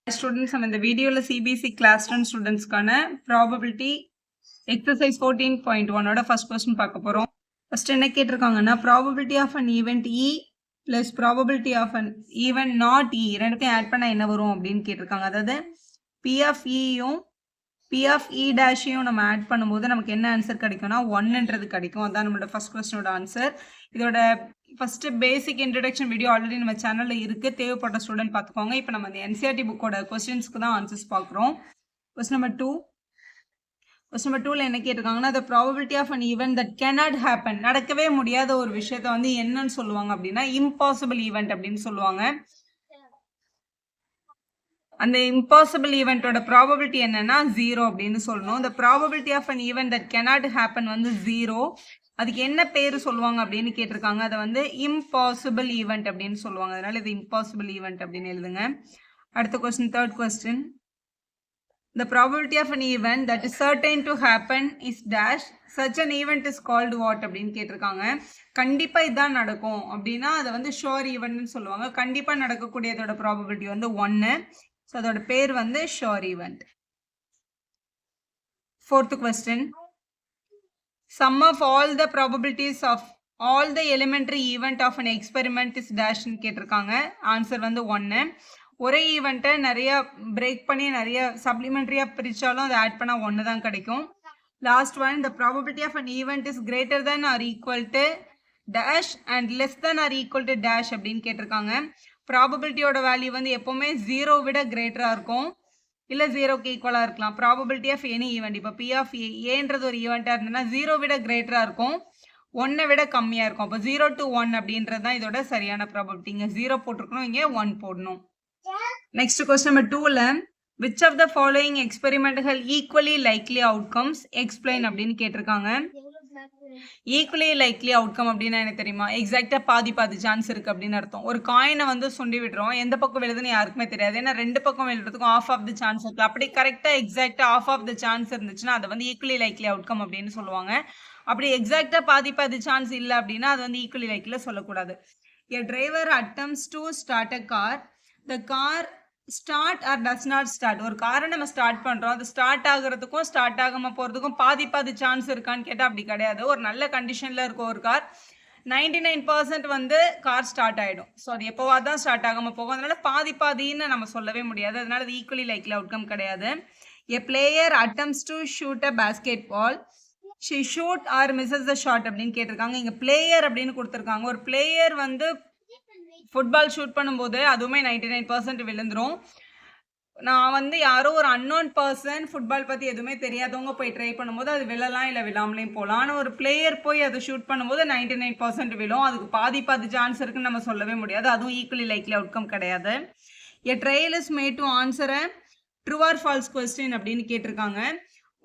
Students, நம்ம இந்த வீடியோல CBSE class 10 ஸ்டூடெண்ட்ஸ்க்கான probability exercise 14.1 ஓட first question பார்க்க போறோம். first என்ன கேட்டிருக்காங்கன்னா probability of an event E plus probability of an event not E ரெண்டுத்தையும் ஆட் பண்ணா என்ன வரும் அப்படின்னு கேட்டிருக்காங்க. அதாவது P of E யும் P of E dash யும் நம்ம ஆட் பண்ணும்போது நமக்கு என்ன ஆன்சர் கிடைக்கும்னா 1ன்றது கிடைக்கும். அதான் நம்மளோட ஃபர்ஸ்ட் கொஸ்டினோட ஆன்சர். இதோட ஃபர்ஸ்ட் பேசிக் இன்ட்ரடக்ஷன் வீடியோ ஆல்ரெடி நம்ம சேனல்ல இருக்கு, தேவைப்பட்ட ஸ்டூடெண்ட் பார்த்துக்கோங்க. இப்போ நம்ம இந்த என்சிஆர்டி புக்கோட கொஸ்டின்ஸ்க்கு தான் ஆன்சர்ஸ் பார்க்குறோம். Question number 2. கொஸ்டின் நம்பர் 2ல என்ன கேட்டிருக்காங்கன்னா the probability of an event that cannot happen, நடக்கவே முடியாத ஒரு விஷயத்தை வந்து என்னன்னு சொல்லுவாங்க அப்படின்னா impossible event அப்படின்னு சொல்லுவாங்க. அந்த இம்பாசிபிள் ஈவெண்ட்டோட ப்ராபபிலிட்டி என்னன்னா 0 அப்படின்னு சொல்லணும். the probability of an event that cannot happen வந்து 0. அதுக்கு என்ன பேரு சொல்லுவாங்க அப்படின்னு கேட்டிருக்காங்க. அதை வந்து இம்பாசிபிள் ஈவெண்ட் அப்படின்னு சொல்லுவாங்க. அதனால இது இம்பாசிபிள் ஈவெண்ட் அப்படின்னு எழுதுங்க. அடுத்த question, third question. the probability of an event that is certain to happen is dash, such an event is called what அப்படின்னு கேட்டிருக்காங்க. கண்டிப்பா இதான் நடக்கும் அப்படின்னா அதை வந்து ஷோர் ஈவெண்ட்னு சொல்லுவாங்க. கண்டிப்பா நடக்கக்கூடியதோட ப்ராபபிலிட்டி வந்து 1. ஸோ அதோட பேர் வந்து sure event. Fourth question. sum of all the probabilities of all the elementary event of an experiment is dash ன்னு கேட்டிருக்காங்க. ஆன்சர் வந்து 1. ஒரே ஈவெண்ட்டை நிறைய பிரேக் பண்ணி நிறைய சப்ளிமெண்ட்ரியா பிரிச்சாலும் அதை ஆட் பண்ணா 1 தான் கிடைக்கும். Last one, the probability of an event is greater than or equal to dash and less than or equal to dash அப்படின்னு கேட்டிருக்காங்க. ப்ராபபிலிட்டியோட வேல்யூ வந்து எப்பவுமே 0 விட கிரேட்டரா இருக்கும், இல்லை 0க்கு ஈக்குவலாக இருக்கலாம். ப்ராபபிலிட்டி ஆஃப் எனி ஈவெண்ட், இப்போ P ஆஃப் ஏன்றது ஒரு ஈவெண்ட்டாக இருந்ததுன்னா 0 விட கிரேட்டராக இருக்கும், 1 விட கம்மியாக இருக்கும். அப்போ 0 to 1 அப்படின்றது தான் இதோட சரியான ப்ராபபிலிட்டி. இங்கே 0 போட்டிருக்கணும், இங்கே 1 போடணும். நெக்ஸ்ட் கொஸ்டின் நம்பர் 2ல which of the following experimental equally likely outcomes explain அப்படின்னு கேட்டிருக்காங்க. ஈக்குவலி லைக்லி அவுட்கம் அப்படின்னா என்ன தெரியுமா? எக்ஸாக்டா பாதி சான்ஸ் இருக்கு அப்படின்னு அர்த்தம். ஒரு காயினை வந்து சுண்டி விடுறோம், எந்த பக்கம் விழுதுன்னு யாருக்குமே தெரியாது, ஏன்னா ரெண்டு பக்கம் விழுறதுக்கும் ஆஃப் ஆஃப் தி சான்ஸ் இருக்கு. அப்படி கரெக்டா எக்ஸாக்டா ஆஃப் ஆஃப் தி சான்ஸ் இருந்துச்சுன்னா அதை வந்து ஈக்குவலி லைக்லி அவுட்கம் அப்படின்னு சொல்லுவாங்க. அப்படி எக்ஸாக்டா பாதி சான்ஸ் இல்லை அப்படின்னா அது வந்து ஈக்குவலி லைக்லில சொல்லக்கூடாது. A driver attempts to start a car. The car start or does not start. ஒரு காரை நம்ம ஸ்டார்ட் பண்றோம், அது ஸ்டார்ட் ஆகுறதுக்கும் ஸ்டார்ட் ஆகாம போறதுக்கும் பாதி சான்ஸ் இருக்கான்னு கேட்டா அப்படி கிடையாது. ஒரு நல்ல கண்டிஷன்ல இருக்கும் ஒரு கார், 99% வந்து கார் ஸ்டார்ட் ஆயிடும். ஸோ அது எப்போவா தான் ஸ்டார்ட் ஆகாம போகும். அதனால பாதின்னு நம்ம சொல்லவே முடியாது. அதனால அது ஈக்குவலி லைக்லி அவுட்கம் கிடையாது. A player attempts to shoot a basketball. She shoot or misses the shot அப்படின்னு கேட்டிருக்காங்க. இங்க பிளேயர் அப்படின்னு கொடுத்துருக்காங்க. ஒரு பிளேயர் வந்து ஃபுட்பால் ஷூட் பண்ணும்போது அதுவுமே 99% விழுந்துரும். நான் வந்து யாரோ ஒரு அன்னோன் பர்சன் ஃபுட்பால் பற்றி எதுவுமே தெரியாதவங்க போய் ட்ரை பண்ணும்போது அது விழலாம், இல்லை விழாமலையும் போகலாம். ஆனால் ஒரு பிளேயர் போய் அதை ஷூட் பண்ணும்போது 99% விழும். அதுக்கு பாதி சான்ஸ் இருக்குன்னு நம்ம சொல்லவே முடியாது. அதுவும் ஈக்குவலி லைக்லி அவுட்கம் கிடையாது. A trial is made to answer a true or false question அப்படின்னு கேட்டிருக்காங்க.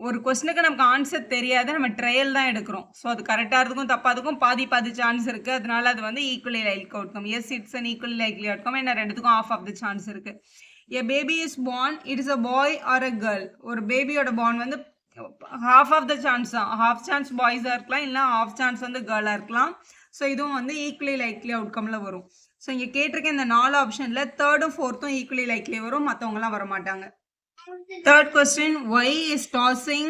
ஒரு கொஸ்டினுக்கு நமக்கு ஆன்சர் தெரியாது, நம்ம ட்ரையல் தான் எடுக்கிறோம். ஸோ அது கரெக்டாக இருக்கும் தப்பாதுக்கும் பாதி சான்ஸ் இருக்குது. அதனால அது வந்து equally likely outcome. Yes, it's an equally likely outcome. என்ன ரெண்டுத்துக்கும் ஆஃப் ஆஃப் தி சான்ஸ் இருக்கு. A baby is born, it is a boy or a girl. ஒரு பேபியோட பார்ன் வந்து ஹாஃப் ஆஃப் த சான்ஸ் தான், ஹாஃப் சான்ஸ் பாய்ஸாக இருக்கலாம், இல்லை half chance வந்து கேர்ளாக இருக்கலாம். ஸோ இதுவும் வந்து ஈக்குவலி லைக்லி அவுட்கம்ல வரும். ஸோ இங்கே கேட்டிருக்க இந்த 4 ஆப்ஷனில் 3rd 4th ஈக்குவலி லைக்லி வரும், மற்றவங்கலாம் வரமாட்டாங்க. Third question, why is tossing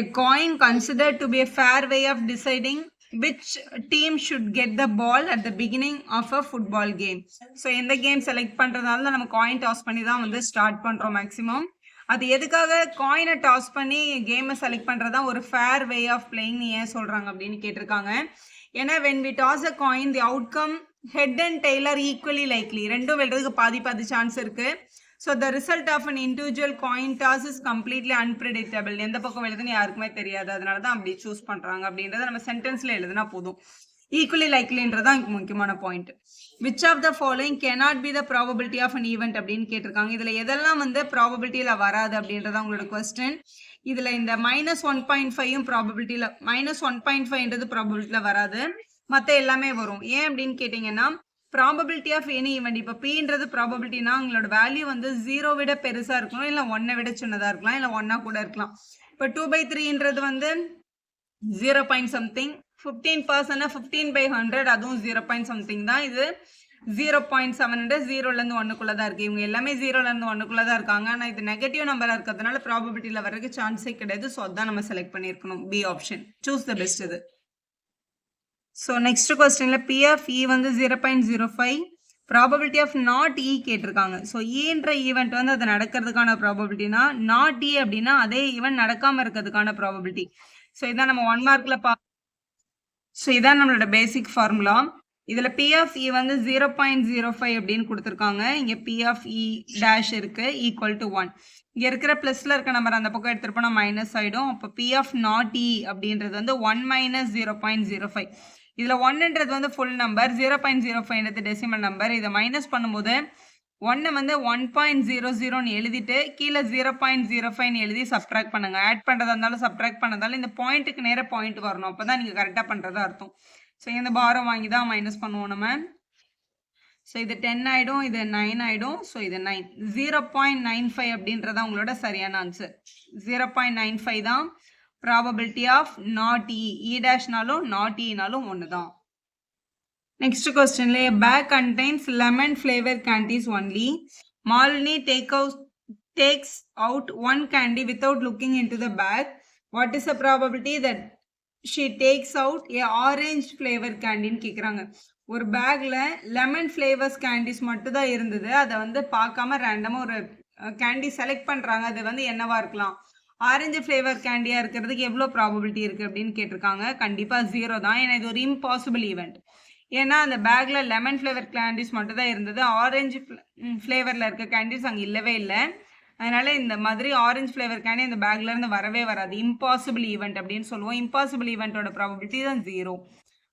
a coin considered to be a fair way of deciding which team should get the ball at the beginning of a football game? So எந்த game select பண்றதால நம்ம coin toss பண்ணி தான் வந்து start பண்றோம் maximum. அது எதுக்காக காயினை toss பண்ணி கேமை செலக்ட் பண்றதா ஒரு ஃபேர் வே ஆஃப் பிளேயிங் ஏன் சொல்றாங்க அப்படின்னு கேட்டிருக்காங்க. ஏன்னா when we toss a coin, the outcome head and tail are equally likely. ரெண்டும் வெல்றதுக்கு பாதி சான்ஸ் இருக்கு. So the result of an individual coin toss is completely unpredictable. எந்த பக்கம் எழுதுன்னு யாருக்குமே தெரியாது. அதனால தான் அப்படி சூஸ் பண்றாங்க அப்படின்றத நம்ம சென்டென்ஸ்ல எழுதுனா போதும். ஈக்குவலி லைக்லின்றதான் முக்கியமான point. Which of the following cannot be the probability of an event அப்படின்னு கேட்டிருக்காங்க. இதுல எதெல்லாம் வந்து ப்ராபபிலிட்டியில வராது அப்படின்றத உங்களோட கொஸ்டின். இதுல இந்த -1.5 ப்ராபபிலிட்டியில -1.5ன்றது ப்ராபபிலிட்டியில வராது, மற்ற எல்லாமே வரும். ஏன் அப்படின்னு கேட்டீங்கன்னா ப்ராபபிலிட்டி ஆஃப் எனி ஈவெண்ட், இப்போ Pன்றது ப்ராபபிலிட்டினா உங்களோட வேல்யூ வந்து 0 விட பெருசாக இருக்கணும், இல்லை 1 விட சின்னதாக இருக்கலாம், இல்லை 1 கூட இருக்கலாம். இப்போ 2/3ன்றது வந்து 0 பாயிண்ட் சம்திங், 15% 15/100 அதுவும் 0 பாயிண்ட் சம்திங் தான். இது 0.7 0லேருந்து 1க்குள்ள தான் இருக்குது. இவங்க எல்லாமே 0லேருந்து 1க்குள்ள தான் இருக்காங்க. ஆனால் இது நெகட்டிவ் நம்பராக இருக்கிறதுனால ப்ராபபிலிட்டியில் வர்றதுக்கு சான்ஸே கிடையாது. ஸோ அதான் நம்ம செலக்ட் பண்ணியிருக்கணும். B option. Choose the best இது. ஸோ நெக்ஸ்ட் கொஸ்டினில் பி ஆஃப் இ வந்து 0.05 ப்ராபபிலிட்டி ஆஃப் நாட் இ கேட்டிருக்காங்க. ஸோ ஈன்ற ஈவெண்ட் வந்து அது நடக்கிறதுக்கான ப்ராபபிலிட்டினா, நாட் இ அப்படின்னா அதே ஈவெண்ட் நடக்காமல் இருக்கிறதுக்கான ப்ராபபிலிட்டி. ஸோ இதான் நம்ம 1 மார்க்கில் ஸோ இதான் நம்மளோட பேசிக் ஃபார்முலா. இதில் பி ஆஃப் இ வந்து 0.05 அப்படின்னு கொடுத்துருக்காங்க. இங்கே பி ஆஃப் இ டேஷ் இருக்கு ஈக்குவல் டு 1. இங்கே இருக்கிற ப்ளஸில் இருக்க நம்பர் அந்த பக்கம் எடுத்துகிட்டு போனால் மைனஸ் ஆகிடும். அப்போ பி ஆஃப் நாட் இ அப்படின்றது வந்து 1 மைனஸ் 0.05. இதில் 1ன்றது வந்து ஃபுல் நம்பர், 0.05ன்றது டெசிமல் நம்பர். இதை மைனஸ் பண்ணும்போது 1 வந்து 1.00ன்னு எழுதிட்டு கீழே 0.05ன்னு எழுதி சப்ட்ராக்ட் பண்ணுங்க. ஆட் பண்ணுறதா இருந்தாலும் சப்ட்ராக்ட் பண்ணதாலும் இந்த பாயிண்ட்டுக்கு நேராக பாயிண்ட் வரணும். அப்போ தான் நீங்கள் கரெக்டாக பண்ணுறதா அர்த்தம். ஸோ இந்த பாரம் வாங்கி தான் மைனஸ் பண்ணுவோம் நம்ம. ஸோ இது 10 ஆகிடும், இது 9 ஆகிடும். ஸோ இது 9. 0.95 அப்படின்றதான் உங்களோட சரியான ஆன்சர். 0.95 தான் probability of not E. E டேஷ்னாலும் நாட் இனாலும் ஒன்று தான். Next question, a bag contains lemon flavor candies only. Malini takes out one candy without looking into the bag. What is the probability that she takes out a orange flavor candy? கேக்குறாங்க. ஒரு பேக்ல lemon flavours candies மட்டும் தான் இருந்தது. அதை வந்து பார்க்காம ரேண்டமாக ஒரு கேண்டி செலக்ட் பண்ணுறாங்க. அது வந்து என்னவா இருக்கலாம்? ஆரஞ்சு ஃப்ளேவர் கேண்டியாக இருக்கிறதுக்கு எவ்வளோ ப்ராபபிலிட்டி இருக்குது அப்படின்னு கேட்டிருக்காங்க. கண்டிப்பாக 0 தான். ஏன்னா இது ஒரு இம்பாசிபிள் ஈவெண்ட். ஏன்னா அந்த பேக்கில் லெமன் ஃப்ளேவர் கேண்டிஸ் மட்டும் தான் இருந்தது. ஆரஞ்சு ஃப்ளேவரில் இருக்க கேண்டிஸ் அங்கே இல்லவே இல்லை. அதனால இந்த மாதிரி ஆரஞ்சு ஃப்ளேவர் கேண்டி இந்த பேக்லேருந்து வரவே வராது. இம்பாசிபிள் ஈவெண்ட் அப்படின்னு சொல்லுவோம். இம்பாசிபிள் ஈவெண்ட்டோட ப்ராபபிலிட்டி தான் 0.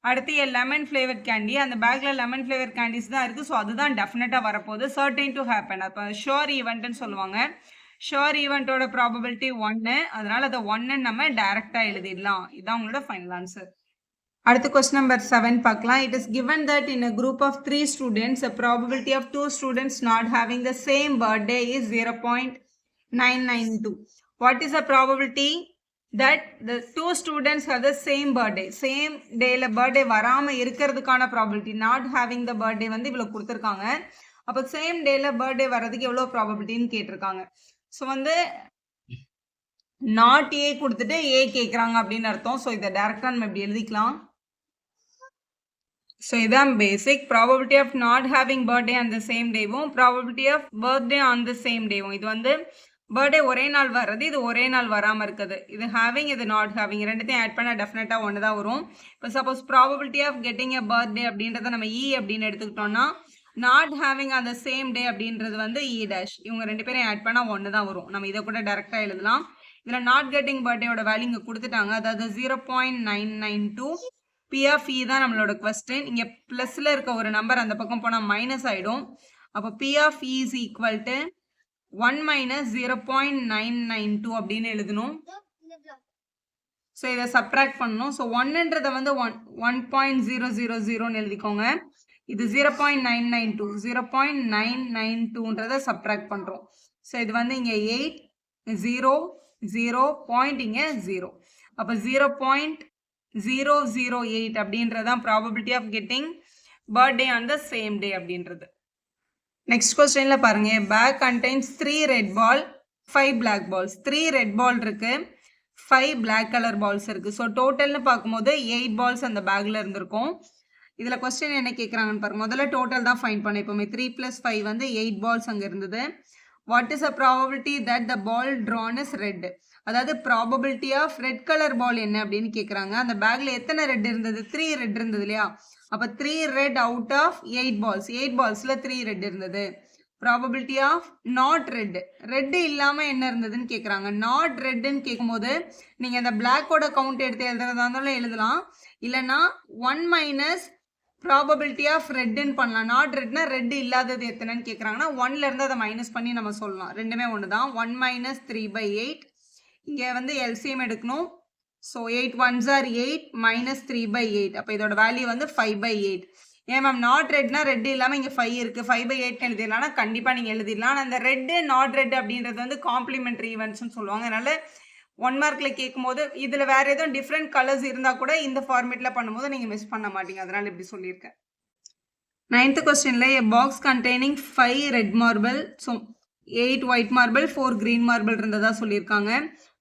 அடுத்து லெமன் ஃப்ளேவர் கேண்டி, அந்த பேக்கில் லெமன் ஃப்ளேவர் கேண்டிஸ் தான் இருக்குது. ஸோ அதுதான் டெஃபினட்டாக வரப்போகுது. Certain to happen. அப்போ ஷோர் ஈவெண்ட்டுன்னு சொல்லுவாங்க. ஷோர் ஈவெண்ட்டோட ப்ராபபிலிட்டி 1. அதனால் அதை 1ன்னு நம்ம டைரெக்டாக எழுதிடலாம். இதுதான் உங்களோட ஃபைனல் ஆன்சர். அடுத்த கொஸ்டின் நம்பர் 7 பார்க்கலாம். It is given that in a group of 3 students, the probability of 2 students not having the same birthday is 0.992. What is the probability that the 2 students have the same birthday? Same dayல birthday வராம இருக்கிறதுக்கான probability, not having the birthday வந்து இவ்வளவு கொடுத்துருக்காங்க. அப்போ same டேல birthday வர்றதுக்கு எவ்வளோ ப்ராபபிலிட்டின்னு கேட்டிருக்காங்க. ஸோ வந்து நாட் ஏ கொடுத்துட்டு ஏ கேட்குறாங்க அப்படின்னு அர்த்தம். ஸோ இதை டேரெக்டாக நம்ம இப்படி எழுதிக்கலாம். ஸோ இதான் basic. Probability of not having birthday on the same டேவும் probability of birthday on the same டேவும். இது வந்து பர்த்டே ஒரே நாள் வர்றது, இது ஒரே நாள் வராமல் இருக்குது. இது ஹேவிங், இது நாட் ஹேவிங். ரெண்டுத்தையும் ஆட் பண்ணால் டெஃபினட்டாக ஒன்று தான் வரும். இப்போ suppose probability of getting a birthday அப்படின்றத நம்ம இ அப்படின்னு எடுத்துக்கிட்டோம்னா, not having on the same day அப்படின்றது வந்து இ டேஷ். இவங்க ரெண்டு பேரும் ஆட் பண்ணால் ஒன்று தான் வரும். நம்ம இதை கூட டேரெக்டாக எழுதலாம். இதில் நாட் கெட்டிங் பர்த்டேயோட வேல்யூ இங்கே கொடுத்துட்டாங்க. அதாவது 0.992. பி ஆஃப் இ தான் நம்மளோட கொஸ்டின். இங்கே ப்ளஸில் இருக்க ஒரு நம்பர் அந்த பக்கம் போனால் மைனஸ் ஆகிடும். அப்போ P of E is equal to 1 minus 0.992 அப்படின்னு எழுதணும். ஸோ இதை சப்ட்ராக்ட் பண்ணணும். ஸோ 1ன்றதை வந்து 1.000ன்னு எழுதிக்கோங்க. இது 0.992, 0.992ன்றதை சப்ட்ராக்ட் பண்ணுறோம். ஸோ இது வந்து இங்கே 8 0 0 பாயிண்ட் இங்கே 0. அப்போ 0.008 அப்படின்றதான் probability of getting birthday on the same day அப்படின்றது. நெக்ஸ்ட் கொஸ்டினில் பாருங்க. Bag contains 3 red ball 5 black balls. 3 red பால் இருக்கு, 5 பிளாக் கலர் பால்ஸ் இருக்கு. ஸோ டோட்டல்னு பார்க்கும்போது 8 பால்ஸ் அந்த பேக்ல இருந்திருக்கும். இதில் கொஸ்டின் என்ன கேட்குறாங்கன்னு பாருங்க. முதல்ல டோட்டல் தான் ஃபைண்ட் பண்ண. இப்போமே 3 + 5 வந்து 8 பால்ஸ் அங்கே இருந்தது. What is a probability that the ball drawn is red? அதாவது probability of red colour ball என்ன அப்படின்னு கேட்குறாங்க. அந்த பேக்ல எத்தனை ரெட் இருந்தது? 3 ரெட் இருந்தது இல்லையா? அப்போ 3 ரெட் அவுட் ஆஃப் 8 பால்ஸ். 8 பால்ஸில் 3 ரெட் இருந்தது. Probability of not red, red இல்லாமல் என்ன இருந்ததுன்னு கேட்குறாங்க. நாட் ரெட்டுன்னு கேட்கும்போது நீங்கள் அந்த பிளாக்கோட கவுண்ட் எடுத்து எழுதுறதா இருந்தாலும் எழுதலாம். இல்லைன்னா 1 மைனஸ் ப்ராபபிலிட்டி ஆஃப் ரெட்டுன்னு பண்ணலாம். நாட் ரெட்னா ரெட் இல்லாதது எத்தனைன்னு கேட்குறாங்கன்னா 1லேருந்து அதை மைனஸ் பண்ணி நம்ம சொல்லலாம். ரெண்டுமே ஒன்று தான். 1 மைனஸ் 3/8. இங்கே வந்து எல்சிஎம் எடுக்கணும். So 8 1s are 8 minus 3/8. அப்போ இதோட வேல்யூ வந்து 5/8. ஏன் மேம் நாட் ரெட்னா ரெட் இல்லாமல் இங்கே 5 இருக்குது, 5/8 எழுதிடலாம்னா கண்டிப்பாக நீங்கள் எழுதிடலாம். ஆனால் அந்த ரெட்டு நாட் ரெட் அப்படின்றது வந்து காம்ப்ளிமெண்ட்ரி ஈவெண்ட்ஸ்னு சொல்லுவாங்க. அதனால 1 மார்க்கில் கேட்கும்போது இதில் வேறு எதுவும் டிஃப்ரெண்ட் கலர்ஸ் இருந்தால் கூட இந்த ஃபார்மேட்டில் பண்ணும்போது நீங்கள் மிஸ் பண்ண மாட்டீங்க. அதனால் இப்படி சொல்லியிருக்கேன். 9th questionல a box containing 5 red marble, so 8 white marble, 4 green marble இருந்ததா சொல்லியிருக்காங்க.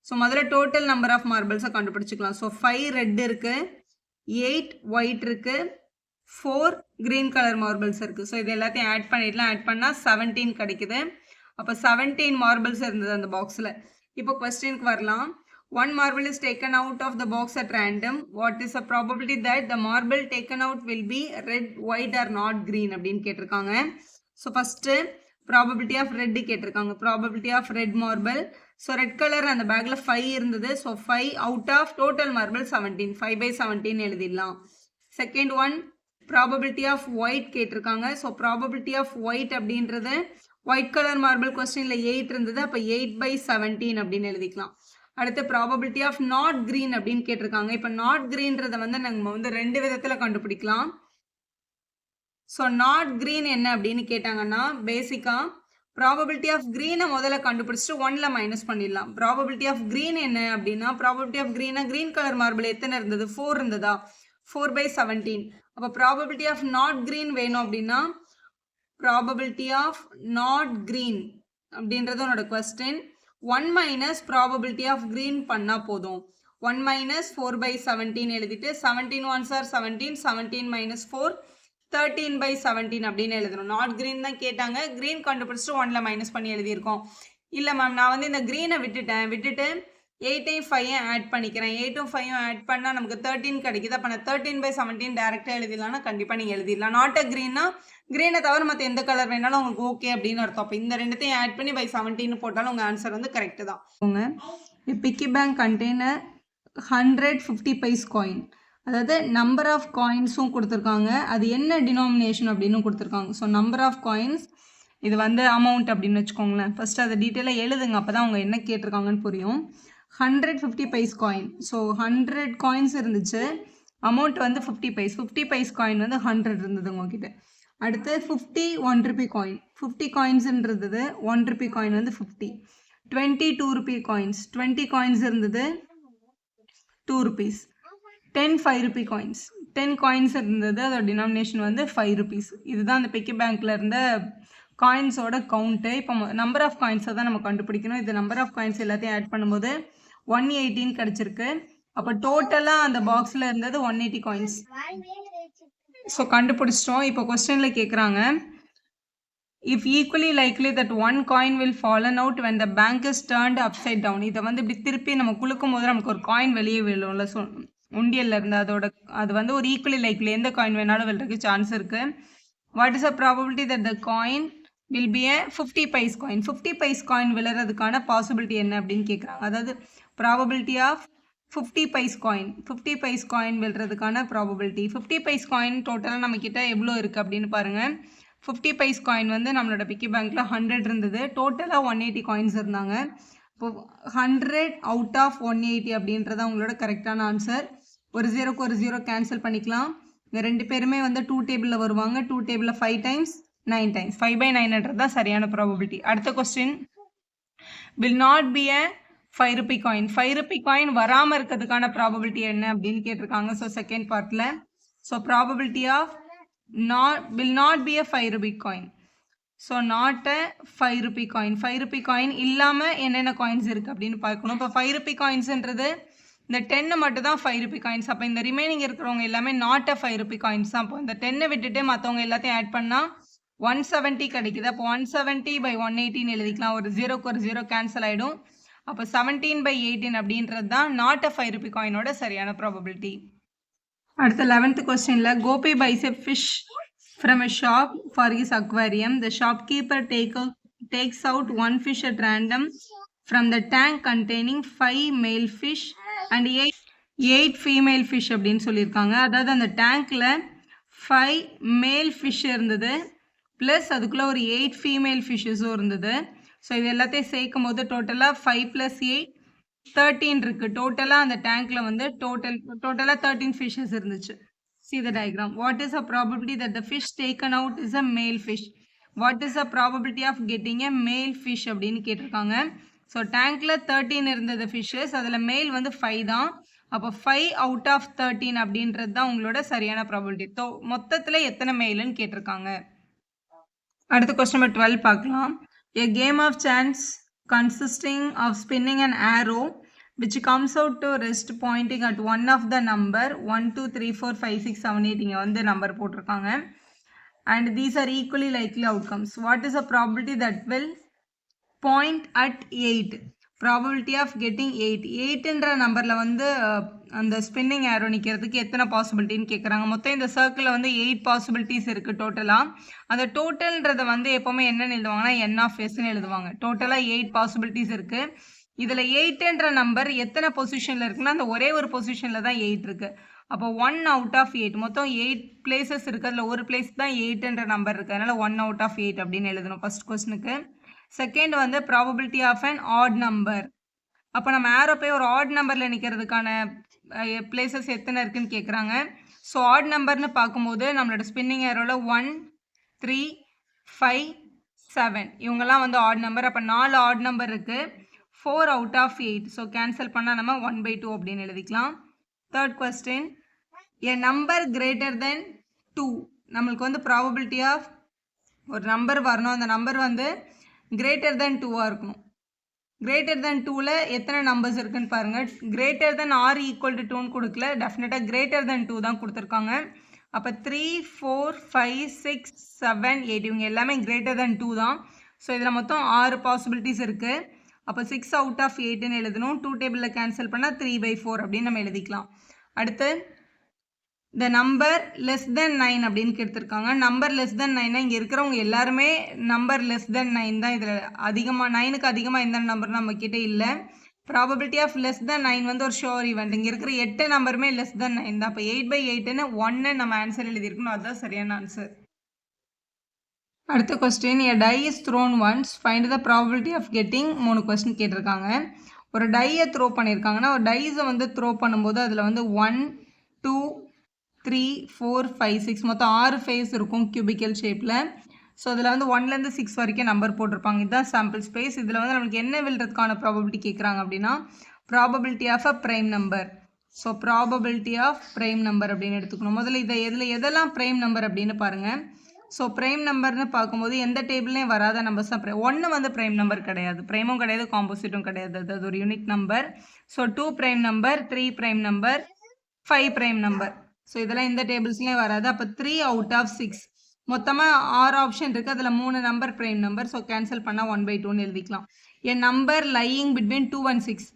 ஸோ முதல்ல டோட்டல் நம்பர் ஆஃப் மார்பிள்ஸை கண்டுபிடிச்சிக்கலாம். ஸோ 5 ரெட் இருக்கு, 8 ஒயிட் இருக்கு, 4 கிரீன் கலர் மார்பிள்ஸ் இருக்கு. ஸோ இது எல்லாத்தையும் ஆட் பண்ணிடலாம். ஆட் பண்ணால் 17 கிடைக்குது. அப்போ 17 மார்பிள்ஸ் இருந்தது அந்த பாக்ஸில். இப்போ கொஸ்டினுக்கு வரலாம். One marble is taken out of the box at random. What is the probability that the marble taken out will be red, white or not green அப்படின்னு கேட்டிருக்காங்க. So first probability of red கேட்டிருக்காங்க. Probability of red marble. So red colour அந்த பேக்கில் 5 இருந்தது. So 5 out of total marble 17. 5/17 எழுதிடலாம். Second one probability of white கேட்டிருக்காங்க. So probability of white அப்படின்றது white colour marble கொஸ்டினில் 8 இருந்தது. அப்போ 8/17 அப்படின்னு எழுதிக்கலாம். அடுத்து ப்ராபபிலிட்டி ஆஃப் நாட் கிரீன் அப்படின்னு கேட்டிருக்காங்க. இப்போ நாட் கிரீன்றதை நம்ம வந்து 2 விதத்தில் கண்டுபிடிக்கலாம். ஸோ நாட் கிரீன் என்ன அப்படின்னு கேட்டாங்கன்னா பேசிக்காக ப்ராபபிலிட்டி ஆஃப் க்ரீனை முதல்ல கண்டுபிடிச்சிட்டு 1ல் மைனஸ் பண்ணிடலாம். ப்ராபபிலிட்டி ஆஃப் க்ரீன் என்ன அப்படின்னா ப்ராபபிலிட்டி ஆஃப் க்ரீனா க்ரீன் கலர் மார்பிள் எத்தனை இருந்தது? 4 இருந்ததா? 4/17. அப்போ ப்ராபபிலிட்டி ஆஃப் நாட் க்ரீன் வேணும் அப்படின்னா ப்ராபபிலிட்டி ஆஃப் நாட் க்ரீன் அப்படின்றது உன்னோட question. 1 minus probability of green பண்ணால் போதும். 1 மைனஸ் 4/17 எழுதிட்டு 17 1s are 17, 17 minus 4 13/17 அப்படின்னு எழுதணும். நாட் கிரீன் தான் கேட்டாங்க. கிரீன் கண்டுபிடிச்சிட்டு 1ல் மைனஸ் பண்ணி எழுதியிருக்கோம். இல்லை மேம் நான் வந்து இந்த க்ரீனை விட்டுட்டு 8ஐயும் 5ஐயும் ஆட் பண்ணிக்கிறேன். 8ம் 5ம் ஆட் பண்ணால் நமக்கு 13 கிடைக்குது. அப்போ நான் 13/17 டேரெக்டாக எழுதிடலாம்னா கண்டிப்பாக நீங்கள் எழுதிடலாம். நாட் அ க்ரீன்னா க்ரீனை தவிர மற்ற எந்த கலர் வேணாலும் உங்களுக்கு ஓகே அப்படின்னு அர்த்தம். அப்போ இந்த ரெண்டுத்தையும் ஆட் பண்ணி 17 போட்டாலும் உங்கள் ஆன்சர் வந்து கரெக்டு தான். பிக்கி பேங்க் கண்டெய்னர் 150 பைஸ் காயின், அதாவது நம்பர் ஆஃப் காயின்ஸும் கொடுத்துருக்காங்க. அது என்ன டினாமினேஷன் அப்படின்னு கொடுத்துருக்காங்க. ஸோ நம்பர் ஆஃப் காயின்ஸ் இது வந்து அமௌண்ட் அப்படின்னு வச்சுக்கோங்களேன். ஃபஸ்ட்டு அதை டீட்டெயிலாக எழுதுங்க, அப்போ தான் அவங்க என்ன கேட்டிருக்காங்கன்னு புரியும். 150 பைஸ் காயின். ஸோ 100 காயின்ஸ் இருந்துச்சு. அமௌண்ட் வந்து 50 பைஸ். 50 பைஸ் காயின் வந்து 100 இருந்தது உங்ககிட்ட. அடுத்து 50 1 ரூபி காயின். 50 காயின்ஸ்ன்றது 1 ரூபி காயின் வந்து 50. 20 2 ரூபி காயின்ஸ். 20 காயின்ஸ் இருந்தது 2 rupees. 10 5 Ruby coins. 10 காயின்ஸ் இருந்தது, அதோட டினாமினேஷன் வந்து 5 rupees. இதுதான் அந்த பிக்கி பேங்க்ல இருந்த காயின்ஸோட கவுண்ட்டு. இப்போ நம்பர் ஆஃப் காயின்ஸை தான் நம்ம கண்டுபிடிக்கணும். இது நம்பர் ஆஃப் காயின்ஸ் எல்லாத்தையும் ஆட் பண்ணும்போது 118 கிடச்சிருக்கு. அப்போ டோட்டலாக அந்த பாக்ஸில் இருந்தது 180 காயின்ஸ். ஸோ கண்டுபிடிச்சிட்டோம். இப்போ கொஸ்டினில் கேட்குறாங்க, if equally likely that one coin will fallen out when the bank is turned upside down. இதை வந்து இப்படி திருப்பி நம்ம குலுக்கும் போது நமக்கு ஒரு காயின் வெளியே விழும்ல, ஸோ உண்டியல்ல இருந்து அது வந்து ஒரு ஈக்குவலி லைக்லி எந்த காயின் வேணாலும் விழுறதுக்கு சான்ஸ் இருக்கு. What is a probability that the coin will be a 50 paise coin. 50 paise coin விழுறதுக்கான பாசிபிலிட்டி என்ன அப்படின்னு கேட்குறாங்க. அதாவது probability of 50 paise coin. 50 paise coin விழுறதுக்கான ப்ராபபிலிட்டி. 50 பைஸ் காயின் டோட்டலாக நம்ம கிட்ட எவ்வளோ இருக்குது அப்படின்னு பாருங்கள். 50 பைஸ் காயின் வந்து நம்மளோட பிக்கி பேங்க்கில் 100 இருந்தது. டோட்டலாக 180 காயின்ஸ் இருந்தாங்க. இப்போ 100 அவுட் ஆஃப் 180 அப்படின்றது அவங்களோட கரெக்டான ஆன்சர். ஒரு 0க்கு ஒரு 0 கேன்சல் பண்ணிக்கலாம். இந்த 2 பேருமே வந்து 2 டேபிளில் வருவாங்க. 2 டேபிளில் 5 டைம்ஸ் 9 டைம்ஸ். 5/9 தான் சரியான ப்ராபபிலிட்டி. அடுத்த question, will not be a 5 rupee coin. 5 rupee coin வராமல் இருக்கிறதுக்கான ப்ராபபிலிட்டி என்ன அப்படின்னு கேட்டிருக்காங்க. ஸோ செகண்ட் பார்ட்டில், so probability of will not be a 5 rupee coin. So not a 5 rupee coin. 5 rupee coin இல்லாமல் என்னென்ன காயின்ஸ் இருக்குது அப்படின்னு பார்க்கணும். இப்போ 5 rupee coinsன்றது இந்த 10 மட்டும் தான் 5 rupee coins. அப்போ இந்த ரிமைனிங் இருக்கிறவங்க எல்லாமே நாட் அ 5 rupee coins தான். இப்போ இந்த 10 விட்டுட்டு மற்றவங்க எல்லாத்தையும் ஆட் பண்ணால் 170 கிடைக்குது. அப்போ 170/118 எழுதிக்கலாம். ஒரு 0க்கு ஒரு 0 கேன்சல் ஆகிடும். அப்போ 17/18 அப்படின்றது தான் நாட் அ 5 rupee காயினோட சரியான ப்ராபபிலிட்டி. அடுத்த 11th கொஸ்டின்ல, Gopi buys a fish from a shop for his aquarium. The shopkeeper takes out one fish at random from the tank containing 5 male fish and 8 female fish அப்படின்னு சொல்லியிருக்காங்க. அதாவது அந்த டேங்க்ல 5 மேல் fish இருந்தது, ப்ளஸ் அதுக்குள்ளே ஒரு 8 ஃபீமேல் ஃபிஷ்ஷஸும் இருந்தது. ஸோ இது எல்லாத்தையும் சேர்க்கும் போது டோட்டலாக 5 + 8 13 இருக்குது. டோட்டலாக அந்த டேங்க்கில் வந்து டோட்டலாக 13 ஃபிஷ்ஷஸ் இருந்துச்சு. See the diagram. What is the probability that the fish taken out is a male fish? What is the probability of getting a male fish அப்படின்னு கேட்டிருக்காங்க. ஸோ டேங்க்கில் 13 இருந்தது ஃபிஷ்ஷஸ், அதில் மேல் வந்து 5 தான். அப்போ 5 அவுட் ஆஃப் 13 அப்படின்றது தான் உங்களோட சரியான ப்ராபபிலிட்டி. மொத்தத்தில் எத்தனை மெயிலுன்னு கேட்டிருக்காங்க. அடுத்த கொஸ்டின் நம்பர் 12 பார்க்கலாம். A game of chance consisting of spinning an arrow which comes out to rest pointing at one of the number 1 2 3 4 5 6 7 8 இங்க வந்து நம்பர் போட்டிருக்காங்க. And these are equally likely outcomes. What is the probability that will point at 8? Probability of getting 8. 8ன்ற நம்பரில் வந்து அந்த spinning aero நிற்கிறதுக்கு எத்தனை பாசிபிலிட்டின்னு கேட்குறாங்க. மொத்தம் இந்த சர்க்கிளில் வந்து 8 பாசிபிலிட்டிஸ் இருக்குது டோட்டலாக. அந்த டோட்டல்ன்றதை வந்து எப்போவுமே என்னன்னு எழுதுவாங்கன்னா என் ஆஃப் எஸ்ன்னு எழுதுவாங்க. டோட்டலாக 8 பாசிபிலிட்டிஸ் இருக்குது. இதில் 8ன்ற நம்பர் எத்தனை பொசிஷனில் இருக்குன்னா அந்த ஒரே ஒரு பொசிஷனில் தான் 8 இருக்குது. அப்போ 1 அவுட் ஆஃப் 8, மொத்தம் 8 பிளேசஸ் இருக்குது. அதில் ஒரு பிளேஸ் தான் 8ன்ற நம்பர் இருக்குது. அதனால் 1 அவுட் ஆஃப் 8 அப்படின்னு எழுதணும் ஃபர்ஸ்ட் கொஸ்டினுக்கு. செகண்ட் வந்து probability of an odd number. அப்போ நம்ம ஏரோ போய் ஒரு ஆட் நம்பரில் நிற்கிறதுக்கான பிளேசஸ் எத்தனை இருக்குன்னு கேட்குறாங்க. ஸோ ஆட் நம்பர்னு பார்க்கும்போது நம்மளோட ஸ்பின்னிங் ஏரோவில் 1 3 5 7 இவங்கெல்லாம் வந்து ஆட் நம்பர். அப்போ 4 ஆட் நம்பர் இருக்குது. 4 அவுட் ஆஃப் 8. ஸோ கேன்சல் பண்ணால் நம்ம 1/2 அப்படின்னு எழுதிக்கலாம். தேர்ட் கொஸ்டின், எ நம்பர் கிரேட்டர் தென் 2. நம்மளுக்கு வந்து ப்ராபபிலிட்டி ஆஃப் ஒரு நம்பர் வரணும். அந்த நம்பர் வந்து கிரேட்டர் தென் 2ஆக இருக்கணும். கிரேட்டர் தென் 2ல் எத்தனை நம்பர்ஸ் இருக்குன்னு பாருங்கள். Greater than or equal to 2ன்னு கொடுக்கல, டெஃபினட்டாக கிரேட்டர் தென் 2 தான் கொடுத்துருக்காங்க. அப்போ 3 4 5 6 7 8 இவங்க எல்லாமே கிரேட்டர் தென் 2 தான். ஸோ இதில் மொத்தம் 6 பாசிபிலிட்டிஸ் இருக்குது. அப்போ 6 அவுட் ஆஃப் 8ன்னு எழுதணும். 2 டேபிளில் கேன்சல் பண்ணால் 3/4 அப்படின்னு நம்ம எழுதிக்கலாம். அடுத்து த நம்பர் லெஸ் தென் 9 அப்படின்னு கேட்டிருக்காங்க. நம்பர் லெஸ் தென் 9 இங்கே இருக்கிறவங்க எல்லாருமே நம்பர் லெஸ் தென் 9 தான். இதில் அதிகமாக 9க்கு அதிகமாக எந்த நம்பர் நம்ம கிட்டே இல்லை. ப்ராபபிலிட்டி ஆஃப் லெஸ் தென் 9 வந்து ஒரு ஷோர் ஈவெண்ட். இங்கே இருக்கிற 8 நம்பருமே லெஸ் தென் 9 தான். அப்போ 8/8ன்னு 1 நம்ம ஆன்சர் எழுதியிருக்கணும். அதுதான் சரியான ஆன்சர். அடுத்த question, a die is thrown once, find the probability of getting. 3 question கேட்டிருக்காங்க. ஒரு டையை த்ரோ பண்ணியிருக்காங்கன்னா ஒரு டைஸை வந்து த்ரோ பண்ணும்போது அதில் வந்து 1 2 3 4 5 6 மொத்தம் 6 ஃபேஸ் இருக்கும் கியூபிக்கல் ஷேப்பில். ஸோ அதில் வந்து 1லேருந்து 6 வரைக்கும் நம்பர் போட்டிருப்பாங்க. இதுதான் சாம்பிள் ஸ்பேஸ். இதில் வந்து நம்மளுக்கு என்ன விழுறதுக்கான ப்ராபபிலிட்டி கேட்குறாங்க அப்படின்னா probability of a prime number. So probability of prime number அப்படின்னு எடுத்துக்கணும். முதல்ல இதில் எதெல்லாம் ப்ரைம் நம்பர் அப்படின்னு பாருங்கள். ஸோ ப்ரைம் நம்பர்னு பார்க்கும்போது எந்த டேபிள்லேயும் வராத நம்பர்ஸ் தான். 1 வந்து ப்ரைம் நம்பர் கிடையாது, ப்ரைமும் கிடையாது, காம்போசிட்டும் கிடையாது. அது ஒரு unique number. So 2 prime number, 3 prime number, 5 prime number. So இதெல்லாம் இந்த டேபிள்ஸ்லேயும் வராது. அப்போ 3 அவுட் ஆஃப் 6 மொத்தமாக 6 ஆப்ஷன் இருக்குது. அதில் 3 number prime number. So cancel பண்ணால் 1/2ன்னு எழுதிக்கலாம். An number lying between 2 and 6.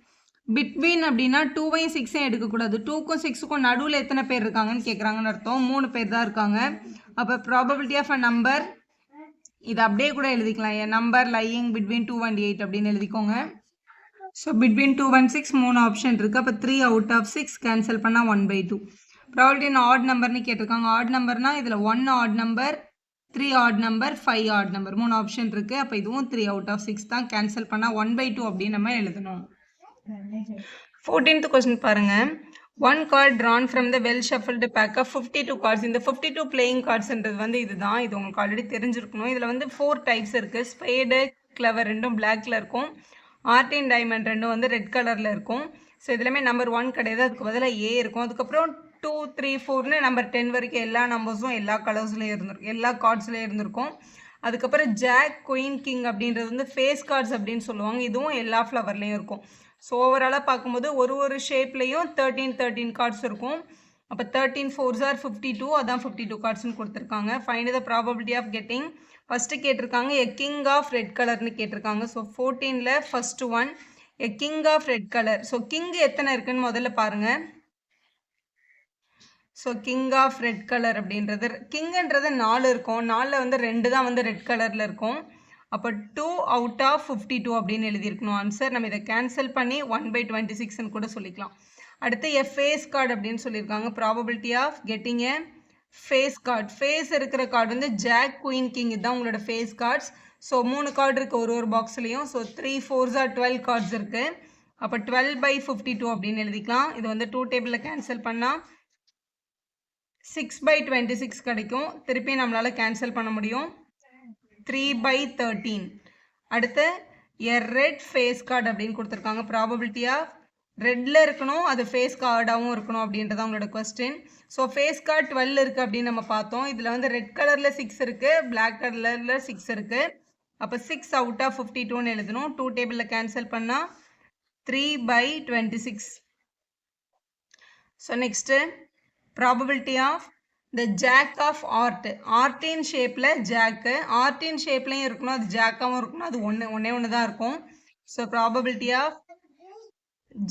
Between அப்படின்னா 2வையும் 6ஐயும் எடுக்கக்கூடாது. 2க்கும் 6க்கும் நடுவில் எத்தனை பேர் இருக்காங்கன்னு கேட்குறாங்கன்னு அர்த்தம். 3 பேர் தான் இருக்காங்க. அப்போ ப்ராபபிலிட்டி ஆஃப் அ நம்பர் இது அப்படியே கூட எழுதிக்கலாம். An number lying between 2 and 8 அப்படின்னு எழுதிக்கோங்க. ஸோ பிட்வீன் 2 and 6 3 ஆப்ஷன் இருக்குது. அப்போ 3 அவுட் ஆஃப் 6 கேன்சல் பண்ணால் 1/2. ப்ராபபிலிட்டி இன் ஆட் நம்பர்னு கேட்டிருக்காங்க. ஆட் நம்பர்னால் இதில் 1 add number, 3 add number, 5 add number 3 option இருக்குது. அப்போ இதுவும் 3 அவுட் ஆஃப் 6 தான். கேன்சல் பண்ணால் 1/2 அப்படின்னு நம்ம எழுதணும். 14th கொஸ்டின் பாருங்கள். 1 card drawn from the well shuffled pack of 52 cards. இந்த 52 playing cardsன்றது வந்து இதுதான். இது உங்களுக்கு ஆல்ரெடி தெரிஞ்சிருக்கணும். இதில் வந்து 4 டைப்ஸ் இருக்குது. ஸ்பேடு, கிளவர் ரெண்டும் பிளாக்ல இருக்கும். ஆர்டின் டைமண்ட் ரெண்டும் வந்து ரெட் கலரில் இருக்கும். ஸோ இதுலையுமே நம்பர் 1 கிடையாது, அதுக்கு பதிலாக ஏ இருக்கும். அதுக்கப்புறம் 2 3 4ன்னு நம்பர் 10 வரைக்கும் எல்லா நம்பர்ஸும் எல்லா கலர்ஸ்லேயும் இருந்திருக்கும், எல்லா கார்ட்ஸ்லேயும் இருந்திருக்கும். அதுக்கப்புறம் ஜாக், குயின், கிங் அப்படின்றது வந்து ஃபேஸ் கார்ட்ஸ் அப்படின்னு சொல்லுவாங்க. இதுவும் எல்லா ஃப்ளவர்லேயும் இருக்கும். ஸோ ஓவராலாக பார்க்கும்போது ஒரு ஷேப்லேயும் 13 கார்ட்ஸ் இருக்கும். அப்போ 13 4s are 52, அதான் 52 கார்ட்ஸ்னு கொடுத்துருக்காங்க. Find the probability of getting. First கேட்டிருக்காங்க எ கிங் ஆஃப் ரெட் கலர்னு கேட்டிருக்காங்க. ஸோ 14ல் first 1 a king of red colour. So king எத்தனை இருக்குன்னு முதல்ல பாருங்கள். So king of red colour அப்படின்றது கிங்குன்றது 4 இருக்கும். 4ல் வந்து 2 தான் வந்து ரெட் கலரில் இருக்கும். அப்போ 2 அவுட் ஆஃப் 52 அப்படின்னு எழுதியிருக்கணும் ஆன்சர். நம்ம இதை கேன்சல் பண்ணி 1/26ன்னு கூட சொல்லிக்கலாம். அடுத்து எ ஃபேஸ் கார்டு அப்படின்னு சொல்லியிருக்காங்க. Probability of getting a face card. Face இருக்கிற கார்டு வந்து ஜாக், குயின், கிங், இதுதான் உங்களோட ஃபேஸ் கார்ட்ஸ். ஸோ 3 கார்டு இருக்குது ஒரு பாக்ஸ்லேயும். ஸோ 3 4s are 12 கார்ட்ஸ் இருக்குது. அப்போ 12/52 அப்படின்னு எழுதிக்கலாம். இது வந்து 2 டேபிளில் கேன்சல் பண்ணால் 6/26 கிடைக்கும். திருப்பி நம்மளால் கேன்சல் பண்ண முடியும். 3/13. அடுத்து எ ரெட் ஃபேஸ் கார்டு அப்படின்னு கொடுத்துருக்காங்க. ப்ராபபிலிட்டி ஆஃப் ரெட்டில் இருக்கணும், அது ஃபேஸ் கார்டாகவும் இருக்கணும் அப்படின்றதான் உங்களோட கொஸ்டின். ஸோ ஃபேஸ் கார்டு 12 இருக்குது அப்படின்னு நம்ம பார்த்தோம். இதில் வந்து ரெட் கலரில் 6 இருக்குது, பிளாக் கலரில் 6 இருக்குது. அப்போ 6 அவுட் ஆஃப் 52ன்னு எழுதணும். 2 டேபிளில் கேன்சல் பண்ணால் 3/26. So next probability of the jack of heart. ஆர்டின் ஷேப்பில் ஜாக்கு, ஆர்டின் ஷேப்லையும் இருக்கணும், அது ஜாக்காகவும் இருக்கணும், அது ஒன்றே ஒன்று தான் இருக்கும். So probability of